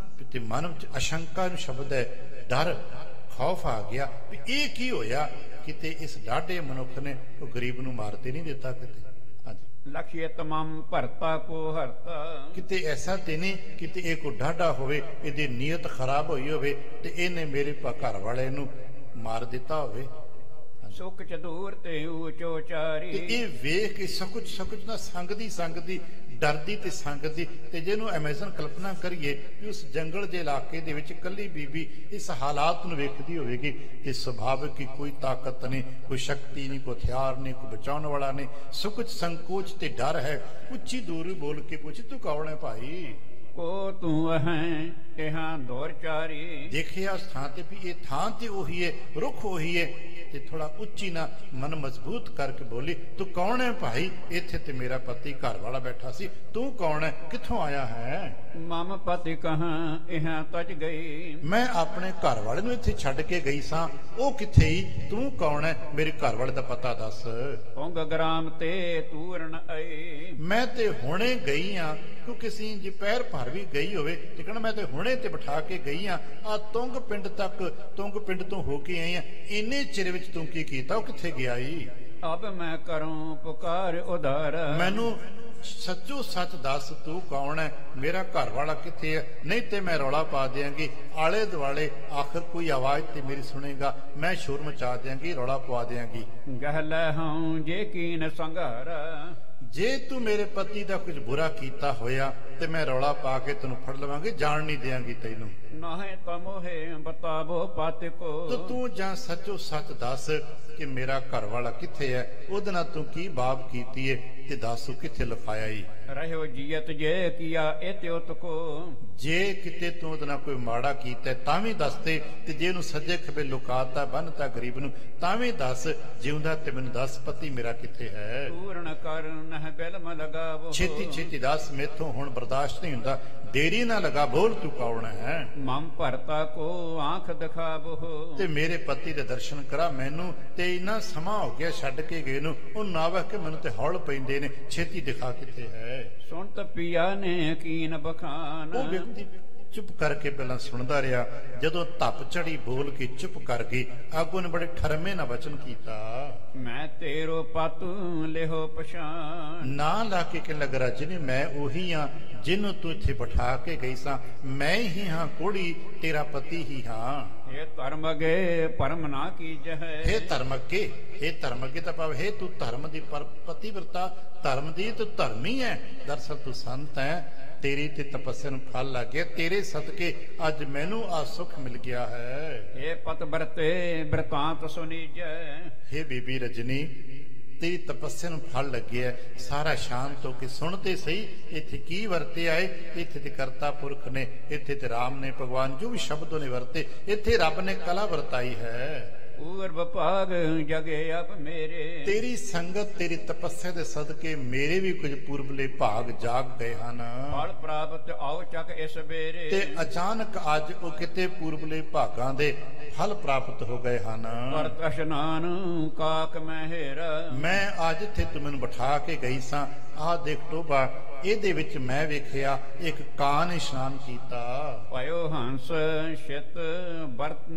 ਤੇ ਮਨ ਵਿੱਚ ਅਸ਼ੰਕਾ ਨੂੰ ਸ਼ਬਦ ਹੈ, ਡਰ, ਖੌਫ ਆ ਗਿਆ ਵੀ ਇਹ ਕੀ ਹੋਇਆ। ਕਿਤੇ ਇਸ ਡਾਢੇ ਮਨੁੱਖ ਨੇ ਉਹ ਗਰੀਬ ਨੂੰ ਮਾਰ ਤੇ ਨਹੀਂ ਦਿੱਤਾ ਕਿਤੇ। ਹਾਂਜੀ, ਲਖਿਏ ਤਮਾਮ ਭਰਤਾ ਕੋ ਹਰਤਾ। ਕਿਤੇ ਐਸਾ ਤੇ ਨਹੀਂ ਕਿਤੇ ਇਹ ਕੋ ਡਾਢਾ ਹੋਵੇ, ਇਹਦੀ ਨੀਅਤ ਖਰਾਬ ਹੋਈ ਹੋਵੇ ਤੇ ਇਹਨੇ ਮੇਰੇ ਘਰ ਵਾਲੇ ਨੂੰ ਮਾਰ ਦਿੱਤਾ ਹੋਵੇ। ਸੁਖ ਚਦੂਰ ਤੇ ਊਚੋ ਚਾਰੀ। ਇਹ ਵੇਖ ਕੇ ਸකුਚ ਨਾ ਸੰਗਦੀ ਡਰਦੀ ਤੇ ਸੰਗਦੀ। ਤੇ ਜਿਹਨੂੰ ਐਮੇਜ਼ਨ ਕਲਪਨਾ ਕਰੀਏ ਕਿ ਉਸ ਜੰਗਲ ਦੇ ਇਲਾਕੇ ਦੇ ਵਿੱਚ ਇਕੱਲੀ ਬੀਬੀ ਇਸ ਹਾਲਾਤ ਨੂੰ ਵੇਖਦੀ ਹੋਵੇਗੀ ਤੇ ਸੁਭਾਵਿਕ ਹੀ ਕੋਈ ਤਾਕਤ ਨਹੀਂ, ਕੋਈ ਸ਼ਕਤੀ ਨਹੀਂ, ਕੋਈ ਹਥਿਆਰ ਨਹੀਂ, ਕੋਈ ਬਚਾਉਣ ਵਾਲਾ ਨਹੀਂ, ਸकुच ਸੰਕੋਚ ਤੇ ਡਰ ਹੈ। ਉੱਚੀ ਦੂਰ ਬੋਲ ਕੇ ਪੁੱਛ ਤੂੰ ਕੌਣ ਹੈ ਭਾਈ। ਕੋ ਤੂੰ ਹੈ ਇਹਾਂ ਦੌਰ ਚਾਰੀ। ਦੇਖਿਆ ਉਸ ਥਾਂ ਤੇ ਵੀ ਇਹ ਥਾਂ ਤੇ ਉਹੀ ਹੈ, ਰੁੱਖ ਉਹੀ ਹੈ, ਤੇ ਥੋੜਾ ਉੱਚੀ ਨਾ ਮਨ ਮਜ਼ਬੂਤ ਕਰਕੇ ਬੋਲੀ ਤੂੰ ਕੌਣ ਹੈ ਭਾਈ। ਇੱਥੇ ਤੇ ਮੇਰਾ ਪਤੀ ਘਰ ਵਾਲਾ ਬੈਠਾ ਸੀ, ਤੂੰ ਕੌਣ ਹੈ, ਕਿੱਥੋਂ ਆਇਆ ਹੈ। ਮਮ ਪਤੀ ਕਹਾਂ ਇਹਾਂ ਤਜ ਗਈ। ਮੈਂ ਆਪਣੇ ਘਰ ਵਾਲੇ ਨੂੰ ਇੱਥੇ ਛੱਡ ਕੇ ਗਈ ਸਾਂ, ਉਹ ਕਿੱਥੇ ਹੀ, ਤੂੰ ਕੌਣ ਹੈ, ਮੇਰੇ ਘਰ ਵਾਲੇ ਦਾ ਪਤਾ ਦੱਸ। ਪੁੰਗ ਗ੍ਰਾਮ ਤੇ ਤੂਰਨ ਆਈ। ਮੈਂ ਤੇ ਹੁਣੇ ਗਈ ਆ, ਕਿਉਂ ਕਿਸੇ ਦੁਪਹਿਰ ਭਰ ਵੀ ਗਈ ਹੋਵੇ ਤੇ ਕਹਿਣਾ ਮੈਂ ਤੇ ਹੁਣੇ ਤੇ ਬਿਠਾ ਕੇ ਗਈ ਆ ਤੁੰਗ ਪਿੰਡ ਤੱਕ, ਤੁੰਗ ਪਿੰਡ ਤੋਂ ਹੋ ਕੇ ਆਈ ਆ। ਇੰਨੇ ਚਿਰ ਵਿੱਚ ਤੂੰ ਕੀ ਕੀਤਾ, ਉਹ ਕਿੱਥੇ ਗਿਆ ਈ। ਅਬ ਮੈਂ ਕਰੂੰ ਪੁਕਾਰ ਉਧਾਰ। ਮੈਨੂੰ ਸੱਚੋ ਸੱਚ ਦੱਸ ਤੂੰ ਕੌਣ ਹੈ, ਮੇਰਾ ਘਰ ਵਾਲਾ ਕਿੱਥੇ ਹੈ, ਨਹੀਂ ਤੇ ਮੈਂ ਰੌਲਾ ਪਾ ਦਿਆਂਗੀ ਆਲੇ ਦੁਆਲੇ, ਆਖਰ ਕੋਈ ਆਵਾਜ਼ ਤੇ ਮੇਰੀ ਸੁਣੇਗਾ, ਮੈਂ ਸ਼ੋਰ ਮਚਾ ਦਿਆਂਗੀ, ਰੌਲਾ ਪਵਾ ਦਿਆਂਗੀ। ਗਹਿਲਾ ਹਾਂ ਜੇ ਕੀਨ ਸੰਘਾਰ। ਜੇ ਤੂੰ ਮੇਰੇ ਪਤੀ ਦਾ ਕੁਝ ਬੁਰਾ ਕੀਤਾ ਹੋਇਆ ਤੇ ਮੈਂ ਰੌਲਾ ਪਾ ਕੇ ਤੈਨੂੰ ਫੜ ਲਵਾਂਗੀ, ਜਾਣ ਨਹੀਂ ਦਿਆਂਗੀ ਤੈਨੂੰ। ਨਾਹੇ ਤਮੋਹੇ ਬਤਾਵੋ ਪਤ ਕੋ। ਤੂੰ ਜਾਂ ਸੱਚੋ ਸੱਚ ਦੱਸ ਕਿ ਮੇਰਾ ਘਰ ਵਾਲਾ ਕਿੱਥੇ ਹੈ, ਉਹਦੇ ਨਾਲ ਤੂੰ ਕੀ ਬਾਬ ਕੀਤੀ ਹੈ ਤੇ ਦੱਸ ਕਿੱਥੇ ਲੁਕਾਇਆ ਈ। ਰਹਿਓ ਜੀਅਤ ਜੇ ਕੀਆ ਇਤਿ ਉਤ ਕੋ। ਜੇ ਕਿਤੇ ਤੂੰ ਉਹਦੇ ਨਾਲ ਕੋਈ ਮਾੜਾ ਕੀਤਾ ਤਾਂ ਵੀ ਦੱਸ ਦੇ, ਤੇ ਜੇ ਇਹਨੂੰ ਸੱਜੇ ਖੱਬੇ ਲੁਕਾਤਾ ਬੰਨਤਾ ਗਰੀਬ ਨੂੰ ਤਾਂ ਵੀ ਦੱਸ। ਜਿਉਂਦਾ ਤੇ ਮੈਨੂੰ ਦੱਸ ਪਤੀ ਮੇਰਾ ਕਿੱਥੇ ਹੈ। ਪੂਰਨ ਕਰ ਨਹ ਬਿਲਮ ਲਗਾਵੋ। ਛੇਤੀ ਛੇਤੀ ਦੱਸ, ਮੈਥੋਂ ਹੁਣ ਬਰਦਾਸ਼ਤ ਨਹੀਂ ਹੁੰਦਾ, ਦੇਰੀ ਨਾ ਲਗਾ, ਬੋਲ ਤੂੰ ਕੌਣ ਹੈ। ਮਮ ਭਰਤਾ ਕੋ ਆਂਖ ਦਿਖਾਵੋ। ਤੇ ਮੇਰੇ ਪਤੀ ਦੇ ਦਰਸ਼ਨ ਕਰਾ ਮੈਨੂੰ, ਤੇ ਇੰਨਾ ਸਮਾਂ ਹੋ ਗਿਆ ਛੱਡ ਕੇ ਗਏ ਨੂੰ, ਉਹ ਨਾ ਵੇਖ ਕੇ ਮੈਨੂੰ ਤੇ ਹੌਲ ਪੈਂਦੇ ਨੇ, ਛੇਤੀ ਦਿਖਾ ਕਿੱਥੇ ਹੈ। ਸੁਣ ਤਪੀਆ ਨੇ ਕੀਨ ਬਖਾਨ। ਉਹ ਵਿਅਕਤੀ ਚੁੱਪ ਕਰਕੇ ਪਹਿਲਾਂ ਸੁਣਦਾ ਰਿਹਾ, ਜਦੋਂ ਧੱਪ ਚੜੀ ਬੋਲ ਕੇ ਚੁੱਪ ਕਰ ਗਈ, ਅੱਗੋਂ ਨੇ ਬੜੇ ਠਰਮੇ ਨਾਲ ਵਚਨ ਕੀਤਾ, ਮੈਂ ਤੇਰੋ ਪਤੂ ਲਿਹੋ ਪਛਾਨ। ਨਾ ਲਾ ਕੇ ਕਿ ਲੱਗ ਰਜਨੀ ਮੈਂ ਉਹੀ ਆ ਜਿਹਨੂੰ ਤੂੰ ਇੱਥੇ ਬਿਠਾ ਕੇ ਗਈ ਸਾਂ, ਮੈਂ ਹੀ ਹਾਂ ਕੋੜੀ, ਤੇਰਾ ਪਤੀ ਹੀ ਹਾਂ। ਇਹ ਧਰਮ ਅਗੇ ਪਰਮ ਨਾ ਕੀਜਹਿ। ਹੇ ਧਰਮ ਅੱਗੇ, ਹੇ ਧਰਮ ਅੱਗੇ ਤਾਂ ਭਾਵ ਹੈ ਤੂੰ ਧਰਮ ਦੀ ਪਤੀਵਰਤਾ, ਧਰਮ ਦੀ ਤੂੰ ਧਰਮੀ ਹੈ। ਦਰਅਸਲ ਤੂੰ ਸੰਤ ਹੈ, ਤੇਰੀ ਤੇ ਤਪੱਸਿਆ ਨੂੰ ਫਲ ਲੱਗ ਗਿਆ, ਤੇਰੇ ਸਦਕੇ ਅੱਜ ਮੈਨੂੰ ਆ ਸੁਖ ਮਿਲ ਗਿਆ ਹੈ। ਇਹ ਪਤ ਵਰਤੇ ਬ੍ਰਤਾਂਤ ਸੁਨੀਜੈ। ਹੇ ਬੀਬੀ ਰਜਨੀ, ਤੇਰੀ ਤਪੱਸਿਆ ਨੂੰ ਫਲ ਲੱਗਿਆ। ਸਾਰਾ ਸ਼ਾਂਤ ਹੋ ਕੇ ਸੁਣ ਤੇ ਸਹੀ, ਇੱਥੇ ਕੀ ਵਰਤਿਆ ਏ? ਇੱਥੇ ਤੇ ਕਰਤਾ ਪੁਰਖ ਨੇ, ਇੱਥੇ ਤੇ ਰਾਮ ਨੇ, ਭਗਵਾਨ ਜੋ ਵੀ ਸ਼ਬਦ ਨੇ ਵਰਤੇ, ਇੱਥੇ ਰੱਬ ਨੇ ਕਲਾ ਵਰਤਾਈ ਹੈ। ਪੂਰ ਵਿਭਾਗ ਜਗੇ ਆਪ ਮੇਰੇ, ਤੇਰੀ ਸੰਗਤ ਤੇਰੀ ਤਪੱਸਿਆ ਦੇ ਸਦਕੇ ਮੇਰੇ ਵੀ ਕੁਝ ਪੂਰਬਲੇ ਭਾਗ ਜਾਗ ਗਏ ਹਨ। ਫਲ ਪ੍ਰਾਪਤ ਆਓ ਚੱਕ ਇਸ ਬੇਰੇ, ਤੇ ਅਚਾਨਕ ਅੱਜ ਉਹ ਕਿਤੇ ਪੂਰਬਲੇ ਭਾਗਾਂ ਦੇ ਫਲ ਪ੍ਰਾਪਤ ਹੋ ਗਏ ਹਨ। ਕਰਤ ਇਸ਼ਨਾਨ ਕਾਕ ਮੈਂ ਹੇਰਾ, ਮੈਂ ਅੱਜ ਇੱਥੇ ਤੂੰ ਮੈਨੂੰ ਬਿਠਾ ਕੇ ਗਈ ਸਾਂ, ਆਹ ਦੇਖ ਟੋਭਾ, ਇਹਦੇ ਵਿੱਚ ਮੈਂ ਵੇਖਿਆ ਇੱਕ ਕਾਂ ਨੇ ਇਸ਼ਨਾਨ ਕੀਤਾ। ਪਾਇਓ ਹੰਸ ਛਿਤ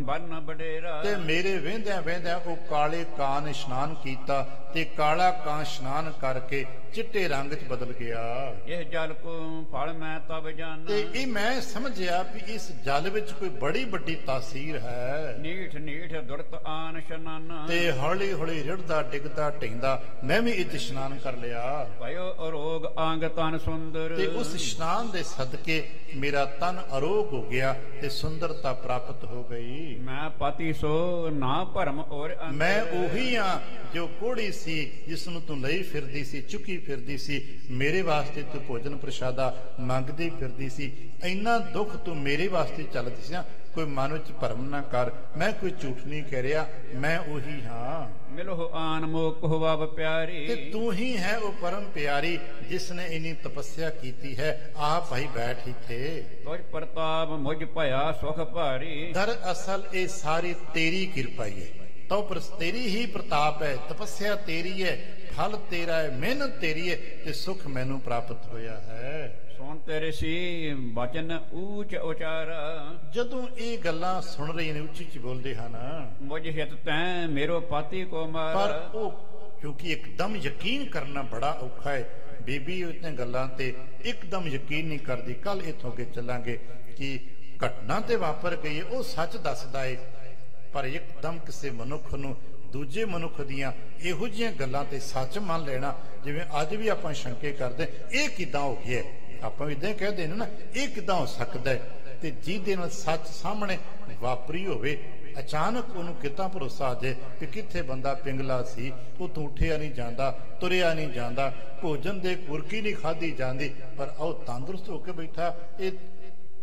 ਬਰਨ ਬਡੇਰਾ, ਤੇ ਮੇਰੇ ਵਹਿੰਦਿਆਂ ਵਹਿੰਦਿਆਂ ਉਹ ਕਾਲੇ ਕਾਂ ਨੇ ਇਸ਼ਨਾਨ ਕੀਤਾ, ਤੇ ਕਾਲਾ ਕਾਂ ਇਸ਼ਨਾਨ ਕਰਕੇ ਚਿੱਟੇ ਰੰਗ 'ਚ ਬਦਲ ਗਿਆ। ਇਹ ਜਲ ਕੋ ਫਲ ਮੈਂ ਤਬ ਜਾਣਾ, ਤੇ ਇਹ ਮੈਂ ਸਮਝਿਆ ਵੀ ਇਸ ਜਲ ਵਿੱਚ ਕੋਈ ਬੜੀ ਵੱਡੀ ਤਾਸੀਰ ਹੈ। ਨੀਠ ਨੀਠ ਦੁਰਤ ਆਨ ਇਸ਼ਨਾਨਾ, ਤੇ ਹੌਲੀ ਹੌਲੀ ਰਿੜਦਾ ਡਿੱਗਦਾ ਢਹਿੰਦਾ ਮੈਂ ਵੀ ਇਹ ਇਸ਼ਨਾਨ ਕਰ ਲਿਆ। ਪਾਇਓ ਅਰੋਗ ਅੰਗ ਤਨ ਸੁੰਦਰ, ਤੇ ਉਸ ਇਸ਼ਨਾਨ ਦੇ ਸਦਕੇ ਮੇਰਾ ਤਨ ਅਰੋਗ ਹੋ ਗਿਆ ਤੇ ਸੁੰਦਰਤਾ ਪ੍ਰਾਪਤ ਹੋ ਗਈ। ਮੈਂ ਪਤੀ ਸੋ ਨਾ ਭਰਮ ਔਰ ਅੰਤਰ, ਮੈਂ ਉਹੀ ਆ ਜੋ ਕੋੜੀ ਸੀ, ਜਿਸ ਨੂੰ ਤੂੰ ਲਈ ਫਿਰਦੀ ਸੀ, ਚੁੱਕੀ ਫਿਰਦੀ ਸੀ। ਮੇਰੇ ਵਾਸਤੇ ਤੂੰ ਭੋਜਨ ਪ੍ਰਸ਼ਾਦਾ ਮੰਗਦੀ ਫਿਰਦੀ ਸੀ। ਇੰਨਾ ਦੁੱਖ ਤੂੰ ਮੇਰੇ ਵਾਸਤੇ ਚੱਲਦੀ ਸੀ ਨਾ, ਕੋਈ ਮਨ ਵਿੱਚ ਭਰਮ ਨਾ ਕਰ, ਮੈਂ ਕੋਈ ਝੂਠ ਨਹੀਂ ਕਹਿ ਰਿਹਾ, ਮੈਂ ਉਹੀ ਹਾਂ। ਮਿਲੋ ਆਨ ਮੋਕ ਹੋਵ ਪਿਆਰੀ, ਤੇ ਤੂੰ ਹੀ ਹੈ ਉਹ ਪਰਮ ਪਿਆਰੀ ਜਿਸ ਨੇ ਇਨੀ ਤਪੱਸਿਆ ਕੀਤੀ ਹੈ। ਆ ਭਾਈ ਬੈਠ ਇੱਥੇ। ਤੁਝ ਪ੍ਰਤਾਪ ਮੁਝ ਭਇਆ ਸੁਖ ਭਾਰੀ, ਦਰਅਸਲ ਇਹ ਸਾਰੀ ਤੇਰੀ ਕਿਰਪਾ ਹੀ ਹੈ। ਤੋ ਪਰ ਤੇਰੀ ਹੀ ਪ੍ਰਤਾਪ ਹੈ, ਤਪੱਸਿਆ ਤੇਰੀ ਹੈ, ਫਲ ਤੇਰਾ ਹੈ, ਮਿਹਨਤ ਤੇਰੀ ਹੈ, ਤੇ ਸੁਖ ਮੈਨੂੰ ਪ੍ਰਾਪਤ ਹੋਇਆ ਹੈ। ਸੁਣ ਤੇਰੇ ਸੀ ਬਚਨ ਊਚ ਉਚਾਰਾ, ਜਦੋਂ ਇਹ ਗੱਲਾਂ ਸੁਣ ਰਹੇ ਨੇ, ਉੱਚੀ ਉੱਚੀ ਬੋਲਦੇ ਹਨ, ਮੁਝ ਹਿਤ ਤੈਂ ਮੇਰੋ ਪਾਤੀ ਕੋ ਮਾਰ, ਪਰ ਉਹ ਕਿਉਂਕਿ ਇੱਕਦਮ ਯਕੀਨ ਕਰਨਾ ਬੜਾ ਔਖਾ ਹੈ। ਬੀਬੀ ਇਤਨੇ ਗੱਲਾਂ ਤੇ ਇੱਕਦਮ ਯਕੀਨ ਨਹੀਂ ਕਰਦੀ। ਕੱਲ ਇੱਥੋਂ ਅੱਗੇ ਚੱਲਾਂਗੇ ਕਿ ਘਟਨਾ ਤੇ ਵਾਪਰ ਗਈ ਹੈ, ਉਹ ਸੱਚ ਦੱਸਦਾ ਹੈ, ਪਰ ਇੱਕਦਮ ਕਿਸੇ ਮਨੁੱਖ ਨੂੰ ਦੂਜੇ ਮਨੁੱਖ ਦੀਆਂ ਇਹੋ ਜਿਹੀਆਂ ਗੱਲਾਂ ਤੇ ਸੱਚ ਮੰਨ ਲੈਣਾ, ਜਿਵੇਂ ਅੱਜ ਵੀ ਆਪਾਂ ਸ਼ੰਕੇ ਕਰਦੇ ਇਹ ਕਿਦਾਂ ਹੋ ਗਿਆ, ਆਪਾਂ ਇਦਾਂ ਕਹਿੰਦੇ ਨੇ ਨਾ, ਇਹ ਕਿਦਾਂ ਹੋ ਸਕਦਾ ਹੈ। ਤੇ ਜਿਹਦੇ ਨਾਲ ਸੱਚ ਸਾਹਮਣੇ ਵਾਪਰੀ ਹੋਵੇ, ਅਚਾਨਕ ਉਹਨੂੰ ਕਿੱਦਾਂ ਭਰੋਸਾ ਆ ਜਾਏ ਕਿ ਕਿੱਥੇ ਬੰਦਾ ਪਿੰਗਲਾ ਸੀ, ਉਹ ਤੋਂ ਉੱਠਿਆ ਨਹੀਂ ਜਾਂਦਾ, ਤੁਰਿਆ ਨਹੀਂ ਜਾਂਦਾ, ਭੋਜਨ ਦੇ ਕੁਰਕੀ ਨਹੀਂ ਖਾਧੀ ਜਾਂਦੀ, ਪਰ ਉਹ ਤੰਦਰੁਸਤ ਹੋ ਕੇ ਬੈਠਾ। ਇਹ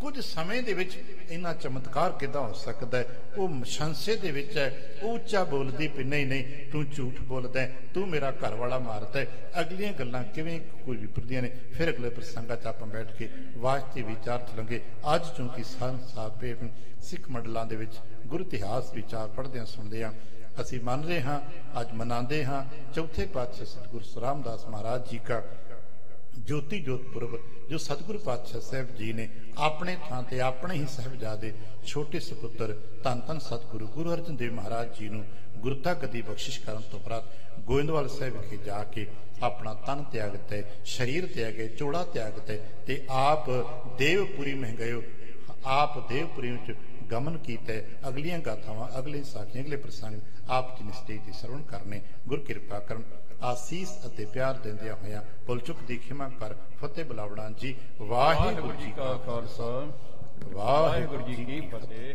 ਕੁਝ ਸਮੇਂ ਦੇ ਵਿੱਚ ਇੰਨਾ ਚਮਤਕਾਰ ਕਿੱਦਾਂ ਹੋ ਸਕਦਾ ਹੈ? ਉਹ ਸ਼ੰਸੇ ਦੇ ਵਿੱਚ ਹੈ, ਉਹ ਉੱਚਾ ਬੋਲਦੀ ਵੀ ਨਹੀਂ ਤੂੰ ਝੂਠ ਬੋਲਦਾ ਹੈ, ਤੂੰ ਮੇਰਾ ਘਰ ਵਾਲਾ ਮਾਰਦਾ ਹੈ। ਅਗਲੀਆਂ ਗੱਲਾਂ ਕਿਵੇਂ ਕੋਈ ਵਿਪਰਦੀਆਂ ਨੇ, ਫਿਰ ਅਗਲੇ ਪ੍ਰਸੰਗਾਂ 'ਚ ਆਪਾਂ ਬੈਠ ਕੇ ਵਾਸਤੇ ਵਿਚਾਰ ਚਲਾਂਗੇ। ਅੱਜ ਚੂੰਕਿ ਸਾਪੇ ਸਿੱਖ ਮੰਡਲਾਂ ਦੇ ਵਿੱਚ ਗੁਰੂ ਇਤਿਹਾਸ ਵਿਚਾਰ ਪੜ੍ਹਦਿਆਂ ਸੁਣਦੇ ਹਾਂ, ਅਸੀਂ ਮੰਨ ਰਹੇ ਹਾਂ, ਅੱਜ ਮਨਾਉਂਦੇ ਹਾਂ ਚੌਥੇ ਪਾਤਸ਼ਾਹ ਸਤਿਗੁਰੂ ਸ੍ਰੀ ਰਾਮਦਾਸ ਮਹਾਰਾਜ ਜੀ ਦਾ ਜੋਤੀ ਜੋਤ ਪੁਰਬ, ਜੋ ਸਤਿਗੁਰੂ ਪਾਤਸ਼ਾਹ ਸਾਹਿਬ ਜੀ ਨੇ ਆਪਣੇ ਥਾਂ ਤੇ ਆਪਣੇ ਹੀ ਸਾਹਿਬਜ਼ਾਦੇ ਛੋਟੇ ਸੁਪੁੱਤਰ ਧੰਨ ਧੰਨ ਸਤਿਗੁਰੂ ਗੁਰੂ ਅਰਜਨ ਦੇਵ ਮਹਾਰਾਜ ਜੀ ਨੂੰ ਗੁਰਤਾ ਗੱਦੀ ਬਖਸ਼ਿਸ਼ ਕਰਨ ਤੋਂ ਉਪਰੰਤ ਗੋਇੰਦਵਾਲ ਸਾਹਿਬ ਵਿਖੇ ਜਾ ਕੇ ਆਪਣਾ ਤਨ ਤਿਆਗ ਦਿੱਤਾ, ਸਰੀਰ ਤਿਆਗੇ, ਚੋਲਾ ਤਿਆਗ ਦਿੱਤਾ, ਤੇ ਆਪ ਦੇਵਪੁਰੀ ਮਹਿ ਗਇਓ, ਆਪ ਦੇਵਪੁਰੀ ਵਿੱਚ ਗਮਨ ਕੀਤਾ। ਅਗਲੀਆਂ ਗਾਥਾਵਾਂ, ਅਗਲੇ ਸਾਖੀਆਂ, ਅਗਲੇ ਪ੍ਰਸੰਗ ਆਪ ਜੀ ਨੇ ਸਟੇਜ ਤੇ ਸਰਵਣ ਕਰਨੇ। ਗੁਰ ਕਿਰਪਾ ਕਰਨ। ਆਸੀਸ ਅਤੇ ਪਿਆਰ ਦਿੰਦਿਆਂ ਹੋਇਆਂ ਭੁੱਲ ਚੁੱਕ ਦੀ ਖਿਮਾ ਕਰ। ਫਤਿਹ ਬੁਲਾਵਣਾ ਜੀ। ਵਾਹਿਗੁਰੂ ਜੀ ਕਾ ਖਾਲਸਾ, ਵਾਹਿਗੁਰੂ ਜੀ ਕੀ ਫਤਿਹ।